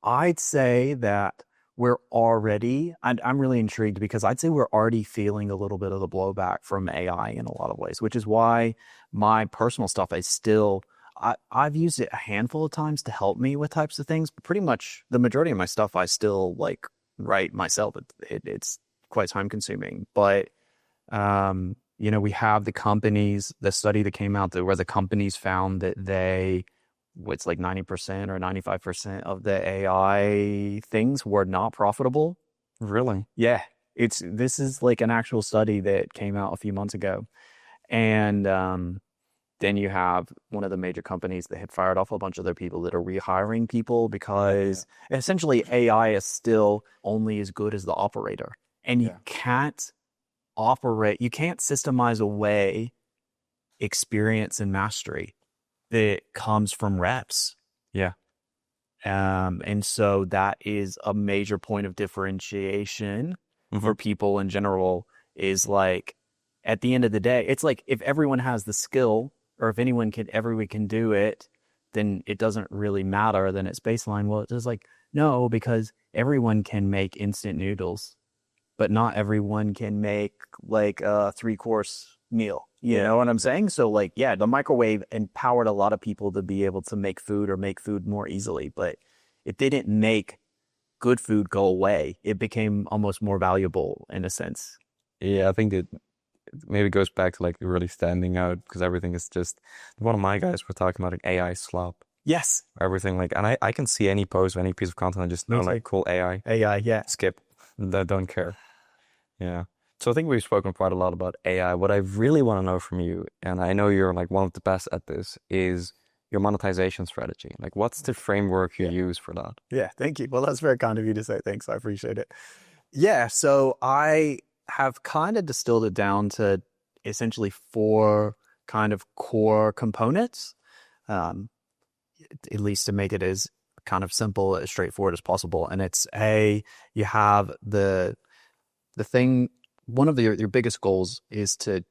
I'd say that we're already. I'm really intrigued because I'd say we're already feeling a little bit of the blowback from AI in a lot of ways, which is why my personal stuff is still. I've used it a handful of times to help me with types of things, but pretty much the majority of my stuff I still like write myself. It's quite time consuming, but we have the companies, the study that came out that where the companies found that what's like 90% or 95% of the AI things were not profitable. Really? Yeah, this is like an actual study that came out a few months ago. And then you have one of the major companies that had fired off a bunch of their people that are rehiring people Yeah, yeah, because essentially AI is still only as good as the operator. And yeah, you can't systemize away experience and mastery that comes from reps. yeah. And so that is a major point of differentiation Mm-hmm. for people in general is like, at the end of the day, it's like if everyone has the skill or if everyone can do it, then it doesn't really matter. Then it's baseline. Well, it's just like, no, because everyone can make instant noodles, but not everyone can make like a 3-course meal. You Yeah, know what I'm saying? So like, yeah, the microwave empowered a lot of people to be able to make food or make food more easily, but it didn't make good food go away. It became almost more valuable in a sense. yeah. I think that maybe goes back to like really standing out because everything is just one of my guys were talking about like AI slop. Yes, Everything like, and I can see any post or any piece of content, I just me know too. like cool AI, AI, yeah. skip, don't care. Yeah. So I think we've spoken quite a lot about AI. What I really want to know from you, and I know you're like one of the best at this, is your monetization strategy. Like, what's the framework you Yeah. use for that? Yeah, thank you. Well, that's very kind of you to say. Thanks. I appreciate it. Yeah, so I have kind of distilled it down to essentially 4 kind of core components, um, at least to make it as kind of simple, as straightforward as possible. And it's you have the thing, one of your biggest goals is to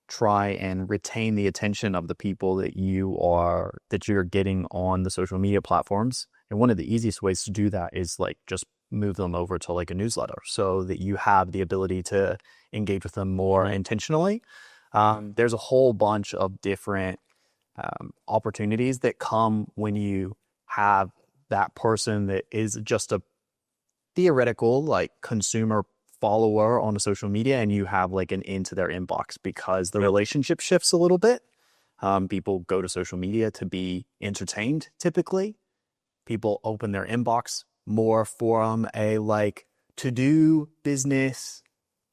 try and retain the attention of the people that you're getting on the social media platforms. And one of the easiest ways to do that is like just move them over to like a newsletter so that you have the ability to engage with them more Right. intentionally. There's a whole bunch of different opportunities that come when you have that person that is just a theoretical like consumer follower on a social media and you have like an into their inbox because the Yep. relationship shifts a little bit. People go to social media to be entertained typically. People open their inbox more from a like to do business,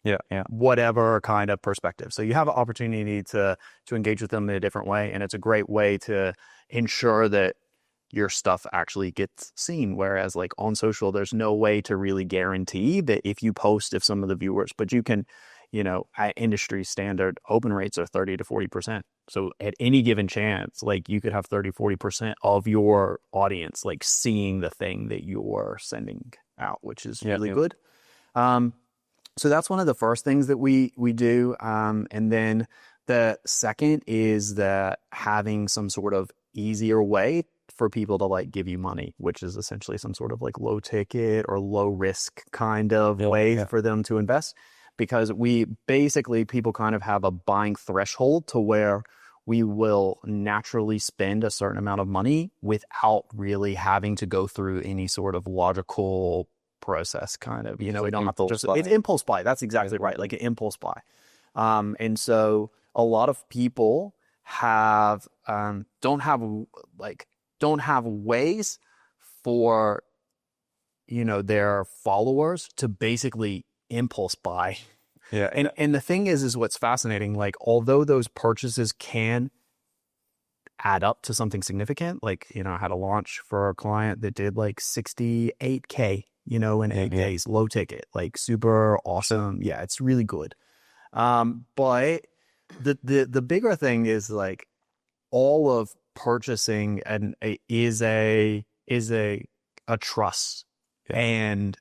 Yeah, yeah. whatever kind of perspective. So you have an opportunity to engage with them in a different way, and it's a great way to ensure that your stuff actually gets seen. Whereas like on social, there's no way to really guarantee that if you post, if some of the viewers, but you can, at industry standard, open rates are 30 to 40%. So at any given chance, like you could have 30, 40% of your audience like seeing the thing that you're sending out, which is Yeah, really yeah. good. Um, so that's one of the first things that we do. And then the second is that having some sort of easier way for people to like give you money, which is essentially some sort of like low ticket or low risk kind of Yeah, way yeah. for them to invest. Because people kind of have a buying threshold to where we will naturally spend a certain amount of money without really having to go through any sort of logical process kind of, It's we like don't have to impulse it's buy. impulse buy. That's exactly Yeah. right. Like an impulse buy. And so a lot of people have, like, don't have ways for, their followers to basically impulse buy. Yeah. And the thing is what's fascinating, like, although those purchases can add up to something significant, like, you know, I had a launch for a client that did like 68K, you know, in 8 days, low ticket, like super awesome. Yeah, it's really good. But the bigger thing is like all of purchasing and is a trust and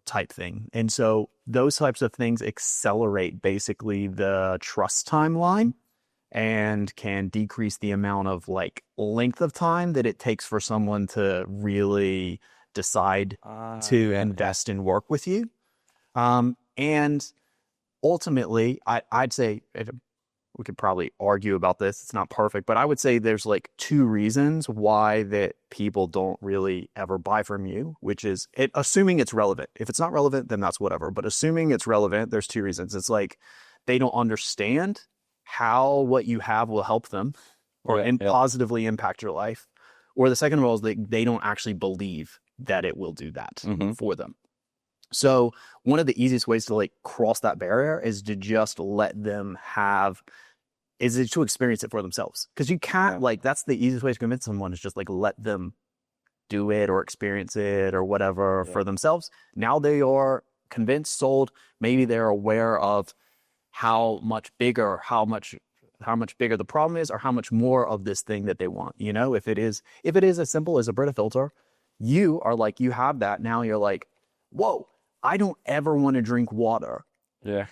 type thing. And so those types of things accelerate basically the trust timeline and can decrease the amount of like length of time that it takes for someone to really decide to invest and work with you. And ultimately, I'd say we could probably argue about this. It's not perfect, but I would say there's like 2 reasons why that people don't really ever buy from you, which is assuming it's relevant. If it's not relevant, then that's whatever. But assuming it's relevant, there's 2 reasons. It's like they don't understand how what you have will help them or positively impact your life. Or the second of all is they don't actually believe that it will do that for them. So one of the easiest ways to like cross that barrier is to just let them to experience it for themselves. Because you can't like, that's the easiest way to convince someone is just like let them do it or experience it or whatever for themselves. Now they are convinced, sold, maybe they're aware of how much bigger the problem is or how much more of this thing that they want. You know, if it is as simple as a Brita filter, you are like, you have that. Now you're like, whoa, I don't ever want to drink water. Yeah.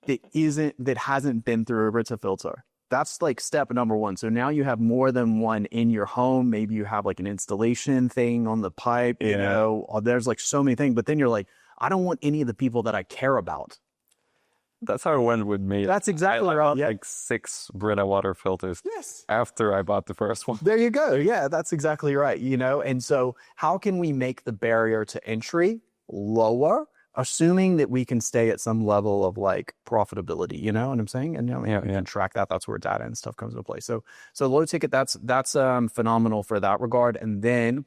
That hasn't been through a Brita filter. That's like step number 1. So now you have more than one in your home. Maybe you have like an installation thing on the pipe, you know, there's like so many things, but then you're like, I don't want any of the people that I care about. That's how it went with me. That's exactly right. Like 6 Brita water filters. Yes. After I bought the first one. There you go. Yeah, that's exactly right. You know, and so how can we make the barrier to entry lower, assuming that we can stay at some level of like profitability, you know what I'm saying? And you know, we can track that. That's where data and stuff comes into play. So low ticket, that's phenomenal for that regard. And then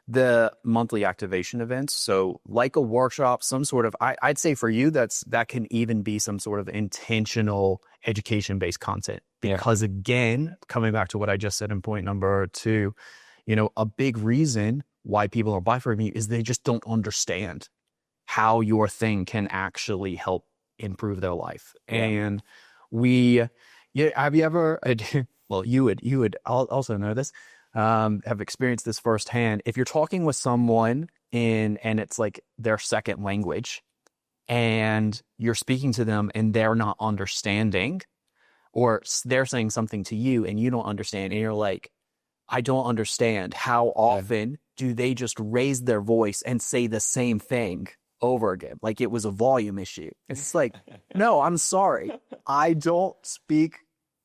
the monthly activation events. So like a workshop, some sort of, I'd say for you, that can even be some sort of intentional education-based content. Because again, coming back to what I just said in point number 2, you know, a big reason why people are buying from you is they just don't understand how your thing can actually help improve their life. And have you ever, well, you would also know this, have experienced this firsthand. If you're talking with someone and it's like their second language and you're speaking to them and they're not understanding, or they're saying something to you and you don't understand, and you're like, I don't understand. How often do they just raise their voice and say the same thing over again? Like it was a volume issue. It's like, no, I'm sorry. I don't speak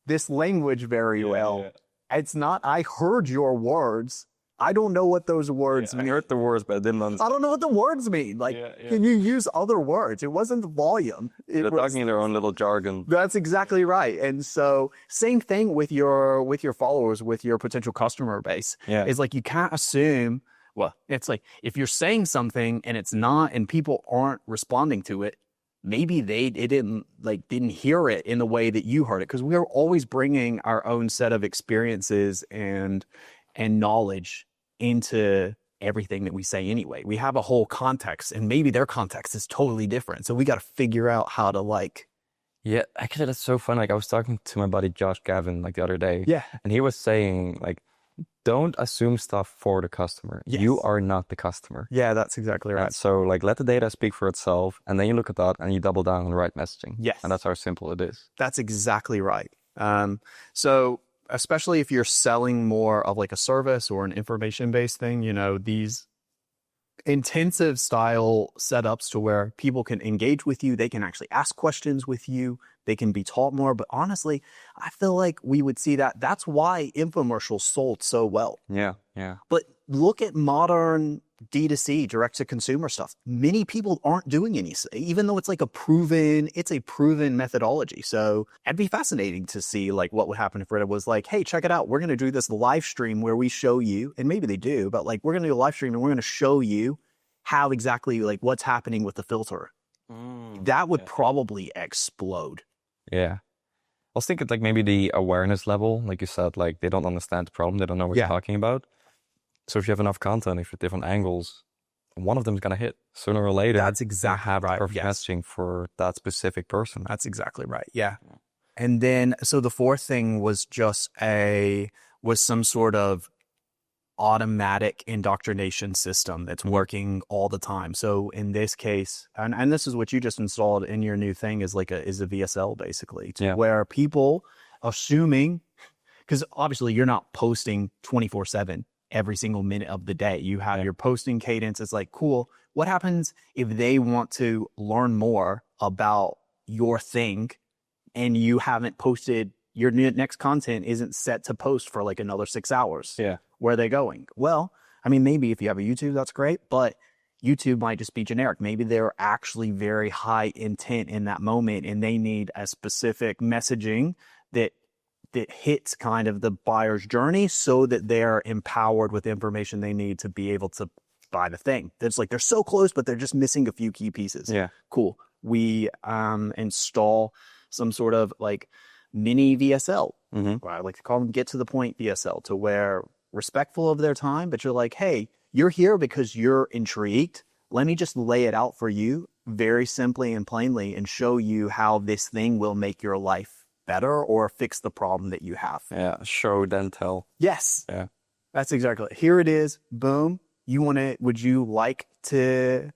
this language very well. It's not, I heard your words. I don't know what those words mean. I heard the words, but I didn't understand. I don't know what the words mean. Like, can you use other words? It wasn't the volume. They're talking in their own little jargon. That's exactly right. And so same thing with your followers, with your potential customer base. It's like, you can't assume, well, it's like if you're saying something and it's not, and people aren't responding to it, maybe they didn't hear it in the way that you heard it. Because we are always bringing our own set of experiences and knowledge into everything that we say anyway. We have a whole context, and maybe their context is totally different. So we got to figure out how to like. Yeah, actually, that's so fun. Like I was talking to my buddy Josh Gavin like the other day. Yeah. And he was saying like, don't assume stuff for the customer. Yes. You are not the customer. Yeah, that's exactly right. So like let the data speak for itself, and then you look at that and you double down on the right messaging. Yes. And that's how simple it is. That's exactly right. So especially if you're selling more of like a service or an information-based thing, you know, these intensive style setups to where people can engage with you, they can actually ask questions with you, they can be taught more. But honestly, I feel like we would see that. That's why infomercials sold so well. Yeah. But look at modern D2C, direct to consumer stuff. Many people aren't doing any, even though it's like a proven methodology. So it'd be fascinating to see like what would happen if it was like, hey, check it out. We're going to do this live stream where we show you, and maybe they do, but like we're going to do a live stream and we're going to show you how exactly like what's happening with the filter, that would probably explode. Yeah. I was thinking like maybe the awareness level, like you said, like they don't understand the problem, they don't know what you're talking about. So if you have enough content, if you have different angles, one of them is gonna hit sooner or later. That's exactly have right. perfect Yes. messaging for that specific person. That's exactly right. Yeah. And then, so the fourth thing was was some sort of automatic indoctrination system that's working all the time. So in this case, and this is what you just installed in your new thing is is a VSL basically, to where people assuming, because obviously you're not posting 24/7 every single minute of the day. You have your posting cadence. It's like, cool. What happens if they want to learn more about your thing and you haven't posted, your next content isn't set to post for like another 6 hours? Yeah. Where are they going? Well, I mean, maybe if you have a YouTube, that's great, but YouTube might just be generic. Maybe they're actually very high intent in that moment and they need a specific messaging that hits kind of the buyer's journey so that they're empowered with the information they need to be able to buy the thing. It's like they're so close, but they're just missing a few key pieces. Yeah. Cool. We install some sort of like mini VSL. I like to call them get to the point VSL, to where respectful of their time, but you're like, hey, you're here because you're intrigued. Let me just lay it out for you very simply and plainly and show you how this thing will make your life better or fix the problem that you have. Yeah. Show, then tell. Yes. Yeah. That's exactly it. Here it is. Boom. Would you like to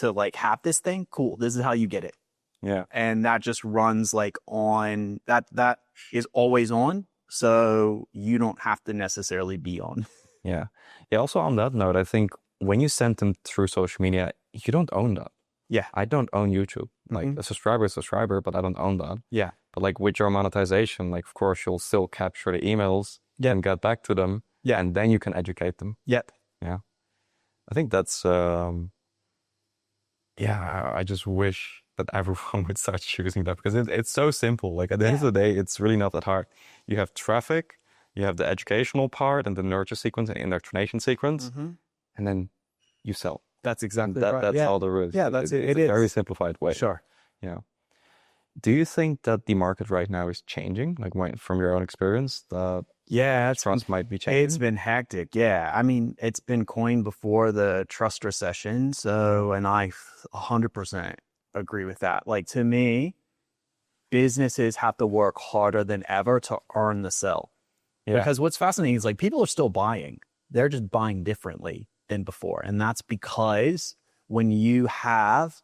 like have this thing? Cool. This is how you get it. Yeah. And that just runs like on that is always on. So you don't have to necessarily be on. Yeah. Yeah. Also on that note, I think when you send them through social media, you don't own that. Yeah. I don't own YouTube. Like a subscriber is a subscriber, but I don't own that. Yeah. But like with your monetization, like of course you'll still capture the emails and get back to them. Yeah. And then you can educate them. Yep. Yeah. I think that's I just wish that everyone would start choosing that because it's so simple. Like at the end of the day, it's really not that hard. You have traffic, you have the educational part and the nurture sequence and indoctrination sequence, and then you sell. That's exactly right. That's all there is. Yeah, that's it. It's a very simplified way. Sure. Yeah. Do you think that the market right now is changing? Like from your own experience, that trust might be changing? It's been hectic. Yeah. I mean, it's been coined before the trust recession. So, and I 100% agree with that. Like to me, businesses have to work harder than ever to earn the sell. Yeah. Because what's fascinating is like people are still buying. They're just buying differently than before. And that's because when you have,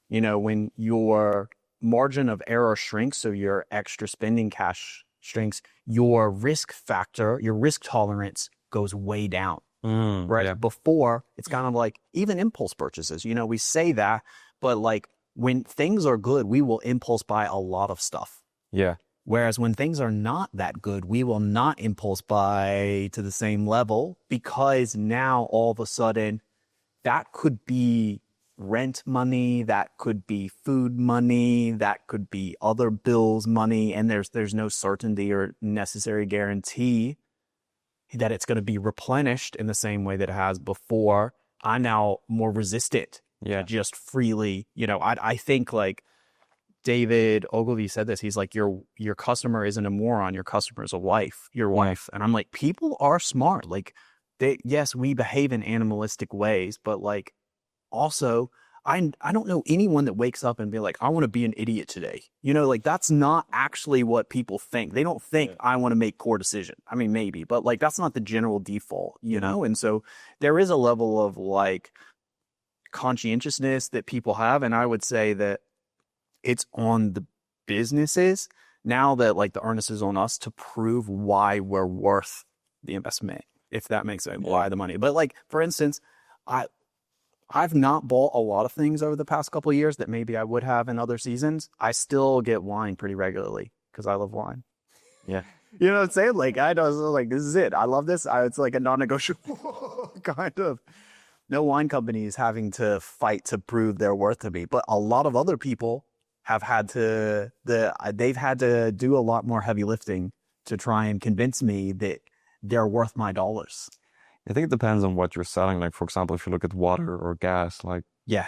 when your margin of error shrinks, so your extra spending cash shrinks, your risk factor, your risk tolerance goes way down. Right. Yeah. Before, it's kind of like even impulse purchases, we say that, but like when things are good, we will impulse buy a lot of stuff. Yeah. Whereas when things are not that good, we will not impulse buy to the same level, because now all of a sudden that could be rent money, that could be food money, that could be other bills money, and there's no certainty or necessary guarantee that it's going to be replenished in the same way that it has before. I'm now more resistant to just freely, I think like David Ogilvy said this. He's like, your customer isn't a moron, your customer is your wife. And I'm like, people are smart. Like yes, we behave in animalistic ways, but like also I don't know anyone that wakes up and be like, I want to be an idiot today. Like that's not actually what people think. They don't think I want to make poor decision. I mean, maybe, but like that's not the general default, And so there is a level of like conscientiousness that people have. And I would say that it's on the businesses now that like the onus is on us to prove why we're worth the investment, if that makes sense, why the money. But like, for instance, I've not bought a lot of things over the past couple of years that maybe I would have in other seasons. I still get wine pretty regularly because I love wine. Yeah. You know what I'm saying? Like, I know, like, this is it. I love this. It's like a non-negotiable kind of. No wine company is having to fight to prove their worth to me. But a lot of other people have they've had to do a lot more heavy lifting to try and convince me that they're worth my dollars. I think it depends on what you're selling. Like, for example, if you look at water or gas, like, Yeah.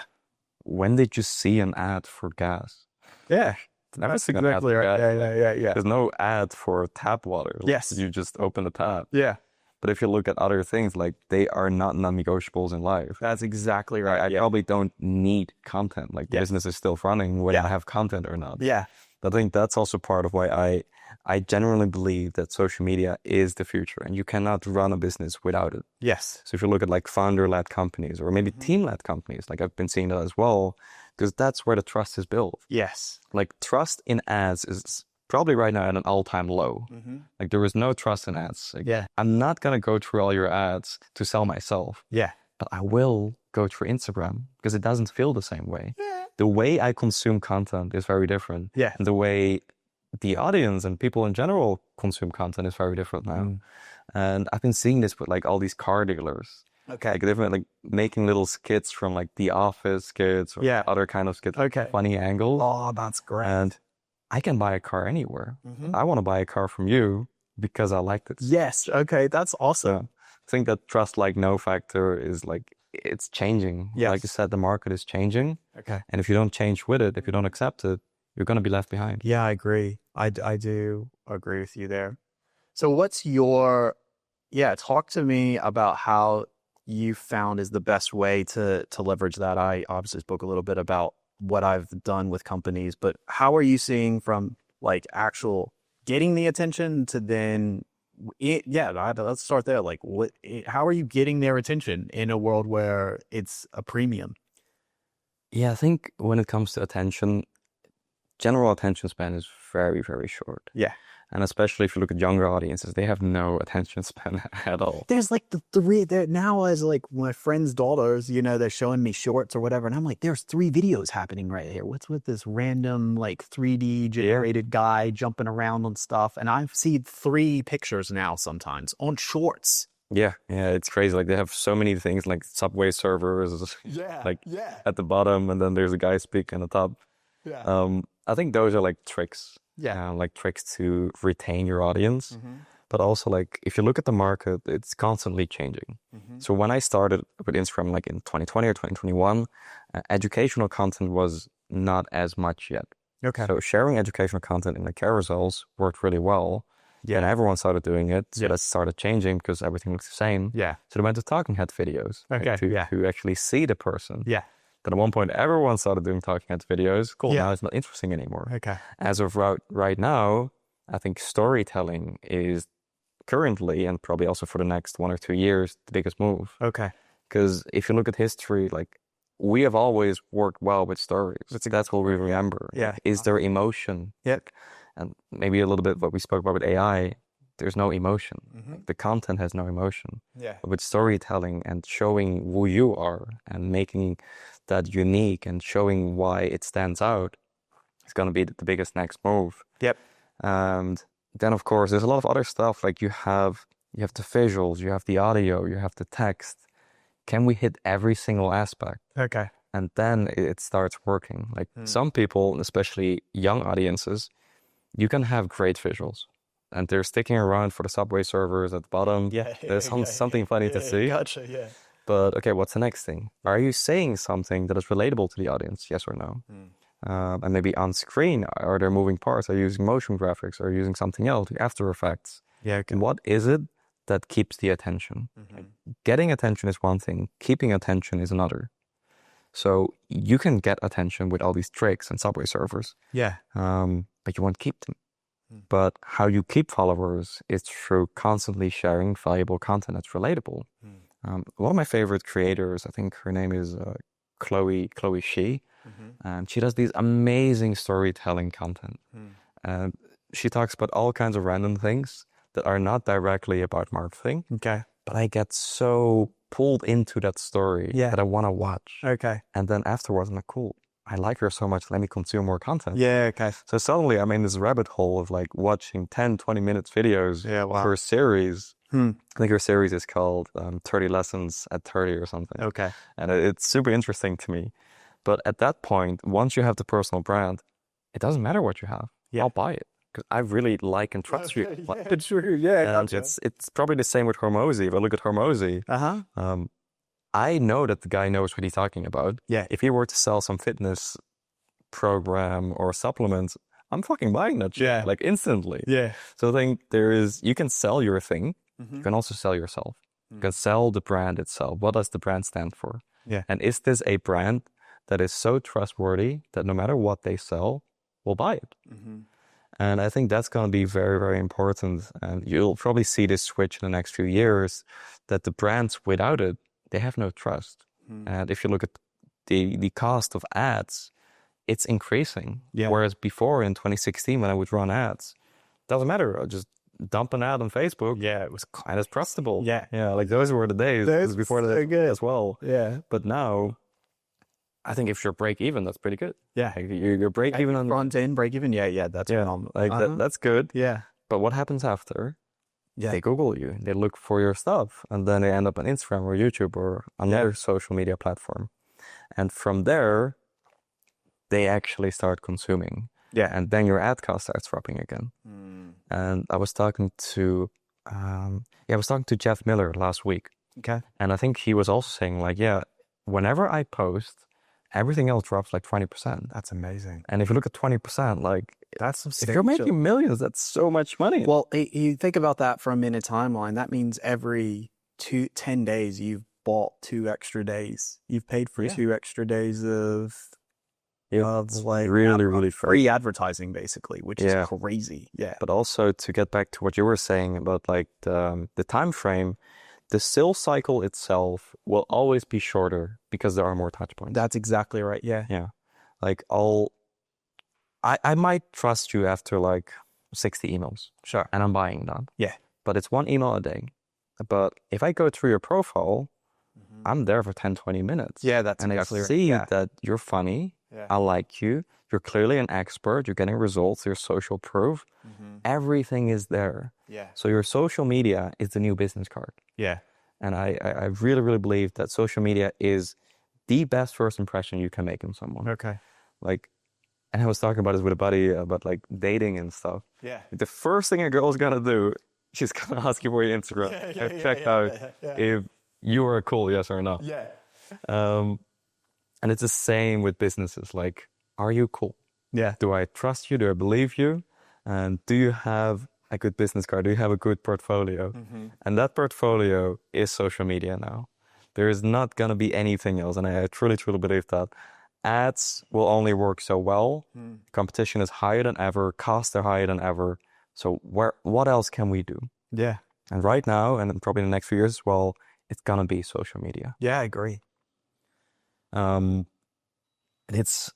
when did you see an ad for gas? Yeah. Never That's seen an ad exactly for right. gas. Yeah, Like, yeah, yeah, yeah. there's no ad for tap water. Like, Yes. you just open the tap. Yeah. But if you look at other things, like they are not non-negotiables in life. That's exactly right. I Yeah. probably don't need content. Like the Yes. business is still running whether Yeah. I have content or not. Yeah. But I think that's also part of why I genuinely believe that social media is the future and you cannot run a business without it. Yes. So if you look at like founder-led companies or maybe team-led companies, like I've been seeing that as well, because that's where the trust is built. Yes. Like trust in ads is probably right now at an all-time low. Like there is no trust in ads. Like, Yeah. I'm not gonna go through all your ads to sell myself, Yeah. but I will go through Instagram because it doesn't feel the same way. Yeah. The way I consume content is very different. Yeah. And the way the audience and people in general consume content is very different now. And I've been seeing this with like all these car dealers. Okay. Like different, like making little skits from like The Office skits or Yeah. other kind of skits, Okay. funny angles. Oh, that's great. And I can buy a car anywhere. I want to buy a car from you because I like this. Yes. Okay. That's awesome. So I think that trust like no factor is like, it's changing. Yes. Like you said, the market is changing. Okay. And if you don't change with it, if you don't accept it, you're going to be left behind. Yeah, I agree. I do agree with you there. So what's your, talk to me about how you found is the best way to leverage that. I obviously spoke a little bit about what I've done with companies, but how are you seeing from like actual getting the attention to then, let's start there. Like how are you getting their attention in a world where it's a premium? Yeah, I think when it comes to attention, general attention span is very, very short. Yeah. And especially if you look at younger audiences, they have no attention span at all. There's like the three there now as like my friend's daughters, they're showing me shorts or whatever. And I'm like, there's 3 videos happening right here. What's with this random like 3D generated guy jumping around on stuff? And I've seen 3 pictures now sometimes on shorts. Yeah, it's crazy. Like they have so many things like Subway servers, at the bottom, and then there's a guy speaking at the top. Yeah. I think those are like tricks. Yeah. Like tricks to retain your audience. But also like if you look at the market, it's constantly changing. So when I started with Instagram like in 2020 or 2021, educational content was not as much yet. Okay. So sharing educational content in the carousels worked really well. Yeah. And everyone started doing it. So that started changing because everything looks the same. Yeah. So they went to talking head videos. Okay. To actually see the person. Yeah. Then at one point, everyone started doing talking heads videos. Cool. Yeah. Now it's not interesting anymore. Okay. As of right now, I think storytelling is currently and probably also for the next 1 or 2 years the biggest move. Okay. Because if you look at history, like we have always worked well with stories. That's what we remember. Yeah. Is there emotion? Yep. And maybe a little bit what we spoke about with AI. There's no emotion. Like, the content has no emotion. Yeah. But with storytelling and showing who you are and making that unique and showing why it stands out is going to be the biggest next move. Yep. And then, of course, there's a lot of other stuff. Like you have the visuals, you have the audio, you have the text. Can we hit every single aspect? Okay. And then it starts working. Like some people, especially young audiences, you can have great visuals. And they're sticking around for the Subway servers at the bottom. Yeah. There's something funny to see. Gotcha. Yeah. But okay, what's the next thing? Are you saying something that is relatable to the audience? Yes or no? And maybe on screen, are there moving parts? Are you using motion graphics? Are you using something else, After Effects? Yeah. Okay. What is it that keeps the attention? Like, getting attention is one thing. Keeping attention is another. So you can get attention with all these tricks and Subway servers. Yeah. But you won't keep them. But how you keep followers is through constantly sharing valuable content that's relatable. One of my favorite creators, I think her name is Chloe Shi, and she does these amazing storytelling content. And she talks about all kinds of random things that are not directly about marketing. Okay. But I get so pulled into that story that I want to watch. Okay. And then afterwards, I'm like, cool. I like her so much, let me consume more content. Yeah, okay. So suddenly I'm in this rabbit hole of like watching 10, 20 minutes videos for a series. I think her series is called 30 Lessons at 30 or something. Okay. And it's super interesting to me. But at that point, once you have the personal brand, it doesn't matter what you have. I'll buy it. because I really like and trust you. Like, yeah, true. Yeah, and gotcha. it's probably the same with Hormozy. If I look at Hormozy, Uh-huh. I know that the guy knows what he's talking about. Yeah. If he were to sell some fitness program or supplement, I'm fucking buying that shit, Yeah. like instantly. Yeah. So I think you can sell your thing. You can also sell yourself. You can sell the brand itself. What does the brand stand for? Yeah. And is this a brand that is so trustworthy that no matter what they sell, we'll buy it? And I think that's going to be very, very important. And you'll probably see this switch in the next few years, that the brands without it, they have no trust. And if you look at the cost of ads, it's increasing. Yeah. Whereas before in 2016, when I would run ads, doesn't matter. I'll just dump an ad on Facebook. Yeah, it was And it's trustable. Yeah. Yeah, like those were the days. It was before that as well. Yeah. But now, I think if you're break even, that's pretty good. Yeah. Like you're break even on Front end, break even. Yeah, that's phenomenal. like that's good. Yeah. But what happens after? Yeah. They Google you, they look for your stuff, and then they end up on Instagram or YouTube or another social media platform. And from there, they actually start consuming. Yeah. And then your ad cost starts dropping again. And I was talking to Jeff Miller last week. Okay. And I think he was also saying like, yeah, whenever I post, everything else drops like 20%. That's amazing. And if you look at 20%, like That's if substantial. you're making millions, that's so much money. Well, you think about that for a minute timeline. That means every 10 days you've bought 2 extra days. You've paid for 2 extra days of like really free advertising, basically, which Yeah. is crazy. Yeah. But also to get back to what you were saying about like the time frame, the sales cycle itself will always be shorter because there are more touch points. That's exactly right. Yeah. Yeah. Like I might trust you after like 60 emails. Sure. And I'm buying that. Yeah. But it's 1 email a day. But if I go through your profile, I'm there for 10, 20 minutes. Yeah, that's and exactly I right. see Yeah. that you're funny. Yeah. I like you. You're clearly an expert. You're getting results. Your social proof. Everything is there. Yeah. So your social media is the new business card. Yeah. And I really, really believe that social media is the best first impression you can make on someone. Okay. Like, and I was talking about this with a buddy about like dating and stuff. Yeah. The first thing a girl's gonna do, she's gonna ask you for your Instagram. I've checked out if you are cool, yes or no. Yeah. And it's the same with businesses. Like, are you cool? Yeah. Do I trust you? Do I believe you? And do you have a good business card? Do you have a good portfolio? And that portfolio is social media now. There is not going to be anything else. And I truly, truly believe that ads will only work so well. Competition is higher than ever. Costs are higher than ever. So what else can we do? Yeah. And right now, and probably in the next few years as well, it's going to be social media. Yeah, I agree. And it's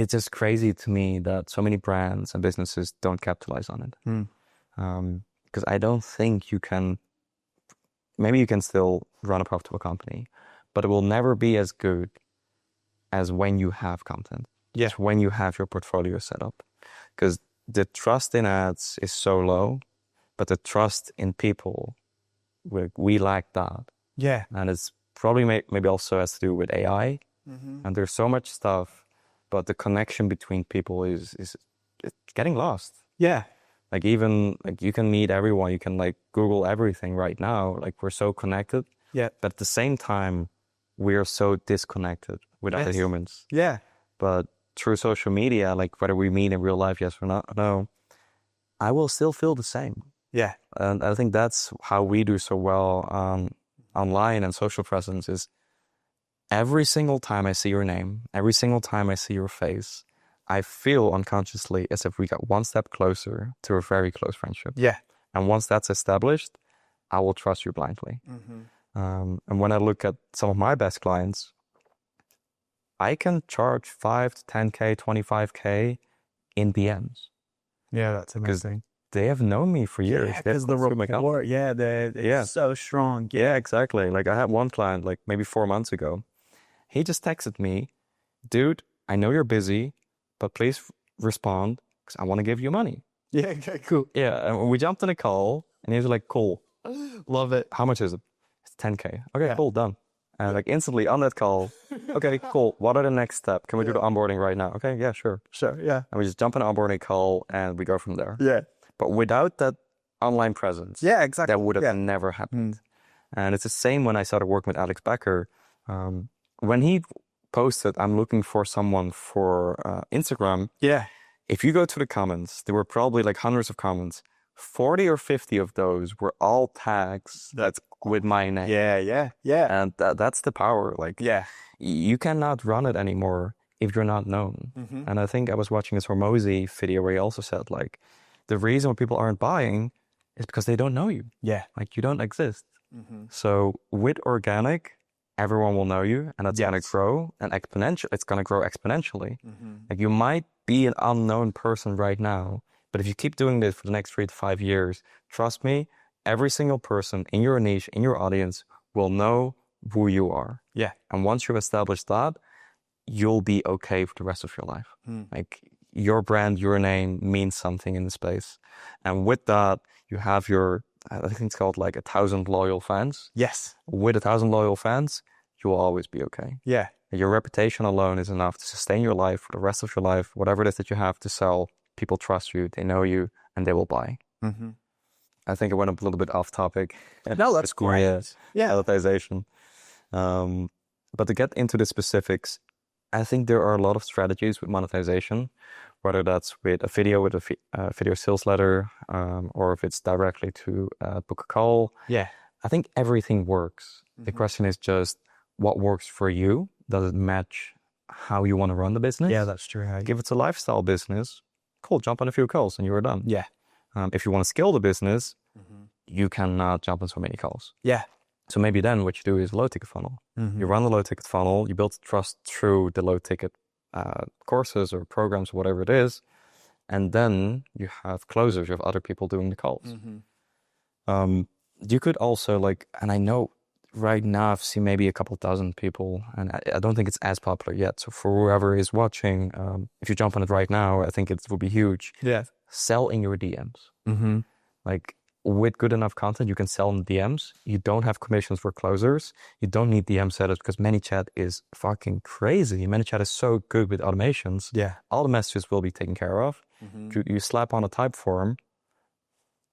just crazy to me that so many brands and businesses don't capitalize on it. Because I don't think you can, maybe you can still run a profitable company, but it will never be as good as when you have content. Yeah. It's when you have your portfolio set up. Because the trust in ads is so low, but the trust in people, we lack that. Yeah. And it's probably maybe also has to do with AI. And there's so much stuff, but the connection between people is it's getting lost. Yeah. Like even like you can meet everyone, you can like Google everything right now. Like we're so connected. Yeah. But at the same time, we are so disconnected with other humans. Yeah. But through social media, like whether we meet in real life, yes or no, I will still feel the same. Yeah. And I think that's how we do so well online and social presence is every single time I see your name, every single time I see your face, I feel unconsciously as if we got one step closer to a very close friendship. Yeah. And once that's established, I will trust you blindly. And when I look at some of my best clients, I can charge 5 to 10K, 25K in DMs. Yeah, that's amazing. They have known me for years. Yeah, because the rapport, they're so strong. Yeah, exactly. Like I had one client, like maybe 4 months ago. He just texted me, dude, I know you're busy, but please respond because I want to give you money. Yeah, okay, cool. Yeah, and we jumped in a call and he was like, cool. Love it. How much is it? It's 10K. Okay, cool, done. And like instantly on that call, okay, cool. What are the next steps? Can we do the onboarding right now? Okay, yeah, sure. Sure. Yeah. And we just jump on an onboarding call and we go from there. Yeah. But without that online presence, Yeah, exactly. that would have never happened. And it's the same when I started working with Alex Becker. When he posted, I'm looking for someone for Instagram. Yeah. If you go to the comments, there were probably like hundreds of comments. 40 or 50 of those were all tags that's with my name. Yeah. And that's the power. Like, Yeah. you cannot run it anymore if you're not known. And I think I was watching this Hormozy video where he also said, like, the reason why people aren't buying is because they don't know you. Yeah. Like, you don't exist. So with organic, everyone will know you, and it's gonna grow and exponential. It's gonna grow exponentially. Like, you might be an unknown person right now, but if you keep doing this for the next 3 to 5 years, trust me, every single person in your niche, in your audience, will know who you are. Yeah. And once you've established that, you'll be okay for the rest of your life. Like, your brand, your name means something in the space. And with that, you have your, I think it's called like 1,000 loyal fans. Yes. With 1,000 loyal fans, you will always be okay. Yeah. Your reputation alone is enough to sustain your life for the rest of your life. Whatever it is that you have to sell, people trust you, they know you, and they will buy. I think I went up a little bit off topic. No, that's great. Yeah. Monetization. But to get into the specifics, I think there are a lot of strategies with monetization, whether that's with a video, with a video sales letter, or if it's directly to book a call. Yeah. I think everything works. The question is just what works for you. Does it match how you want to run the business? Yeah, that's true. If it's a lifestyle business, cool, jump on a few calls and you're done. Yeah. If you want to scale the business, you cannot jump on so many calls. Yeah. So maybe then what you do is a low ticket funnel. You run the low ticket funnel, you build trust through the low ticket courses or programs, whatever it is. And then you have closers, you have other people doing the calls. You could also and I know right now I've seen maybe a couple thousand people, and I don't think it's as popular yet. So for whoever is watching, if you jump on it right now, I think it will be huge. Yeah. Sell in your DMs. Like, with good enough content, you can sell in DMs. You don't have commissions for closers. You don't need DM setups because ManyChat is fucking crazy. ManyChat is so good with automations. Yeah. All the messages will be taken care of. You slap on a type form,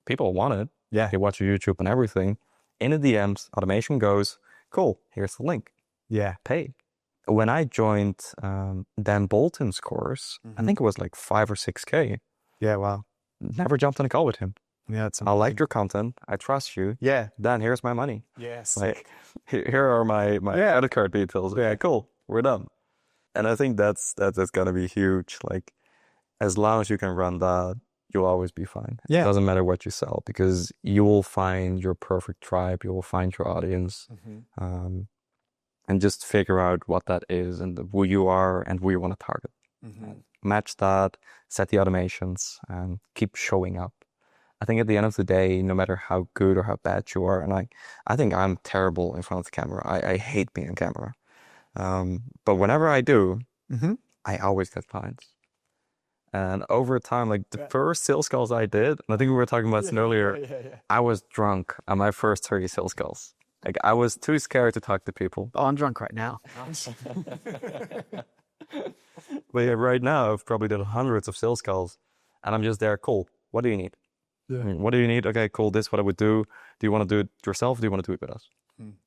people want it. Yeah. They watch your YouTube and everything. In the DMs, automation goes, cool, here's the link. Yeah. Pay. When I joined Dan Bolton's course, I think it was like 5 or 6K. Yeah. Wow. Never jumped on a call with him. Yeah. It's I like your content. I trust you. Yeah. Dan, here's my money. Yes. Like, here are my credit card details. Yeah, cool. We're done. And I think that's gonna be huge. Like, as long as you can run that, you'll always be fine. Yeah. It doesn't matter what you sell because you will find your perfect tribe. You will find your audience, and just figure out what that is and who you are and who you want to target. Match that, set the automations, and keep showing up. I think at the end of the day, no matter how good or how bad you are, and I think I'm terrible in front of the camera. I hate being on camera. But whenever I do, I always get clients. And over time, like the first sales calls I did, and I think we were talking about this earlier, I was drunk on my first 30 sales calls. Like, I was too scared to talk to people. Oh, I'm drunk right now. But yeah, right now, I've probably done hundreds of sales calls, and I'm just there, cool, what do you need? What do you need? Okay, cool, this is what I would do. Do you want to do it yourself? Or do you want to do it with us?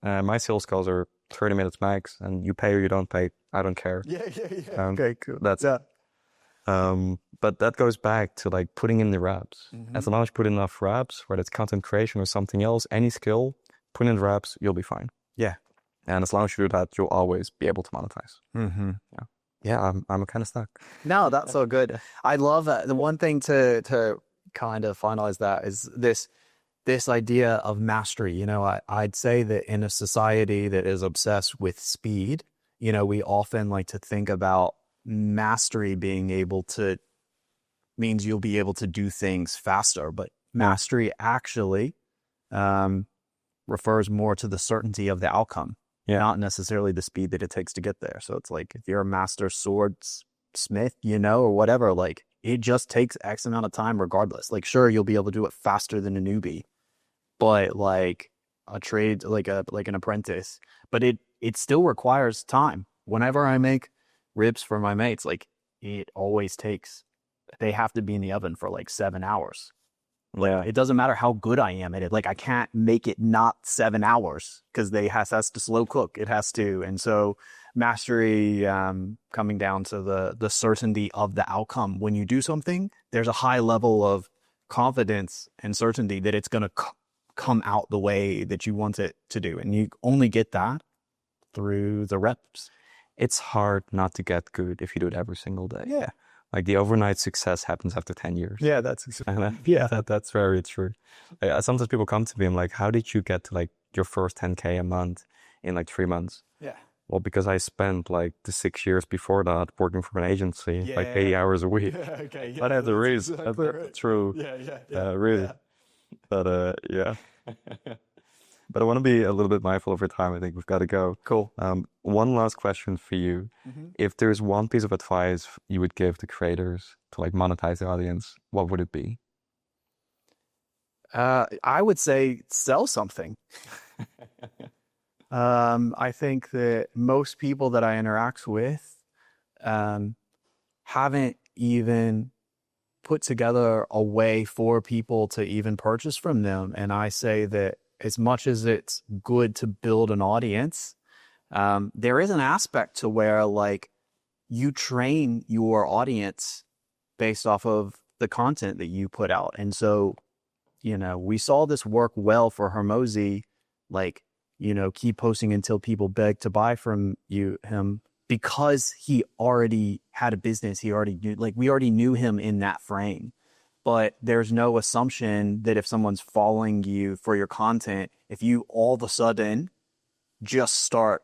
My sales calls are 30 minutes max, and you pay or you don't pay, I don't care. Yeah. Okay, cool. That's it. But that goes back to like putting in the reps. As long as you put in enough reps, whether it's content creation or something else, any skill, put in the reps, you'll be fine. Yeah. And as long as you do that, you'll always be able to monetize. Yeah, I'm kind of stuck. No, that's so good. I love the one thing to kind of finalize that is this idea of mastery. You know, I'd say that in a society that is obsessed with speed, you know, we often like to think about mastery being able to means you'll be able to do things faster, but mastery actually refers more to the certainty of the outcome, not necessarily the speed that it takes to get there. So it's like if you're a master swordsmith, you know, or whatever, like it just takes X amount of time regardless. Like, sure, you'll be able to do it faster than a newbie, but like a trade, like an apprentice, but it still requires time. Whenever I make ribs for my mates, like it always takes, they have to be in the oven for like 7 hours. Like it doesn't matter how good I am at it. Like I can't make it not 7 hours because they has to slow cook. It has to. And so mastery, coming down to the certainty of the outcome. When you do something, there's a high level of confidence and certainty that it's going to come out the way that you want it to do. And you only get that through the reps. It's hard not to get good if you do it every single day. Yeah. Like the overnight success happens after 10 years. Yeah, That's very true. Sometimes people come to me and like, how did you get to like your first 10K a month in like 3 months? Yeah. Well, because I spent like the 6 years before that working for an agency, like 80 hours a week. Yeah, okay. That has a reason. That's true. Really. Yeah. But yeah. But I want to be a little bit mindful of your time. I think we've got to go. Cool. One last question for you. If there's one piece of advice you would give to creators to like monetize their audience, what would it be? I would say sell something. I think that most people that I interact with haven't even put together a way for people to even purchase from them. And I say that as much as it's good to build an audience, there is an aspect to where like you train your audience based off of the content that you put out. And so, we saw this work well for Hormozy, like, keep posting until people beg to buy from him because he already had a business. He already knew, like we already knew him in that frame. But there's no assumption that if someone's following you for your content, if you all of a sudden just start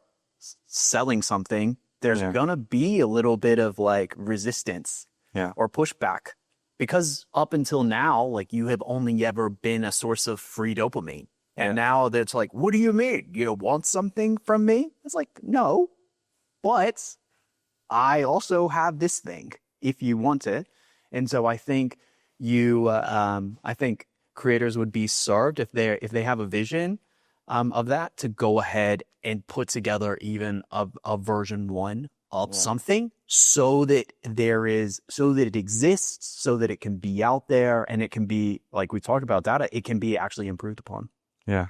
selling something, there's gonna be a little bit of like resistance or pushback. Because up until now, like you have only ever been a source of free dopamine. And now that's like, what do you mean? You want something from me? It's like, no, but I also have this thing if you want it. And so I think I think creators would be served if they have a vision of that to go ahead and put together even a version 1 of something so that it exists, so that it can be out there and it can be, like we talked about data, it can be actually improved upon. Yeah.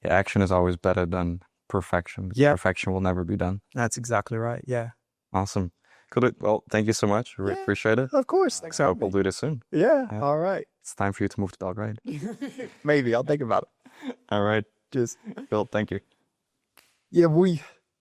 Action is always better than perfection. Yeah. Perfection will never be done. That's exactly right. Yeah. Awesome. Cool. Well, thank you so much. Really appreciate it. Of course. Thanks for I having hope we'll do this soon. Yeah. All right. It's time for you to move the dog, right? Maybe. I'll think about it. All right. Just. Cool. Thank you. Yeah,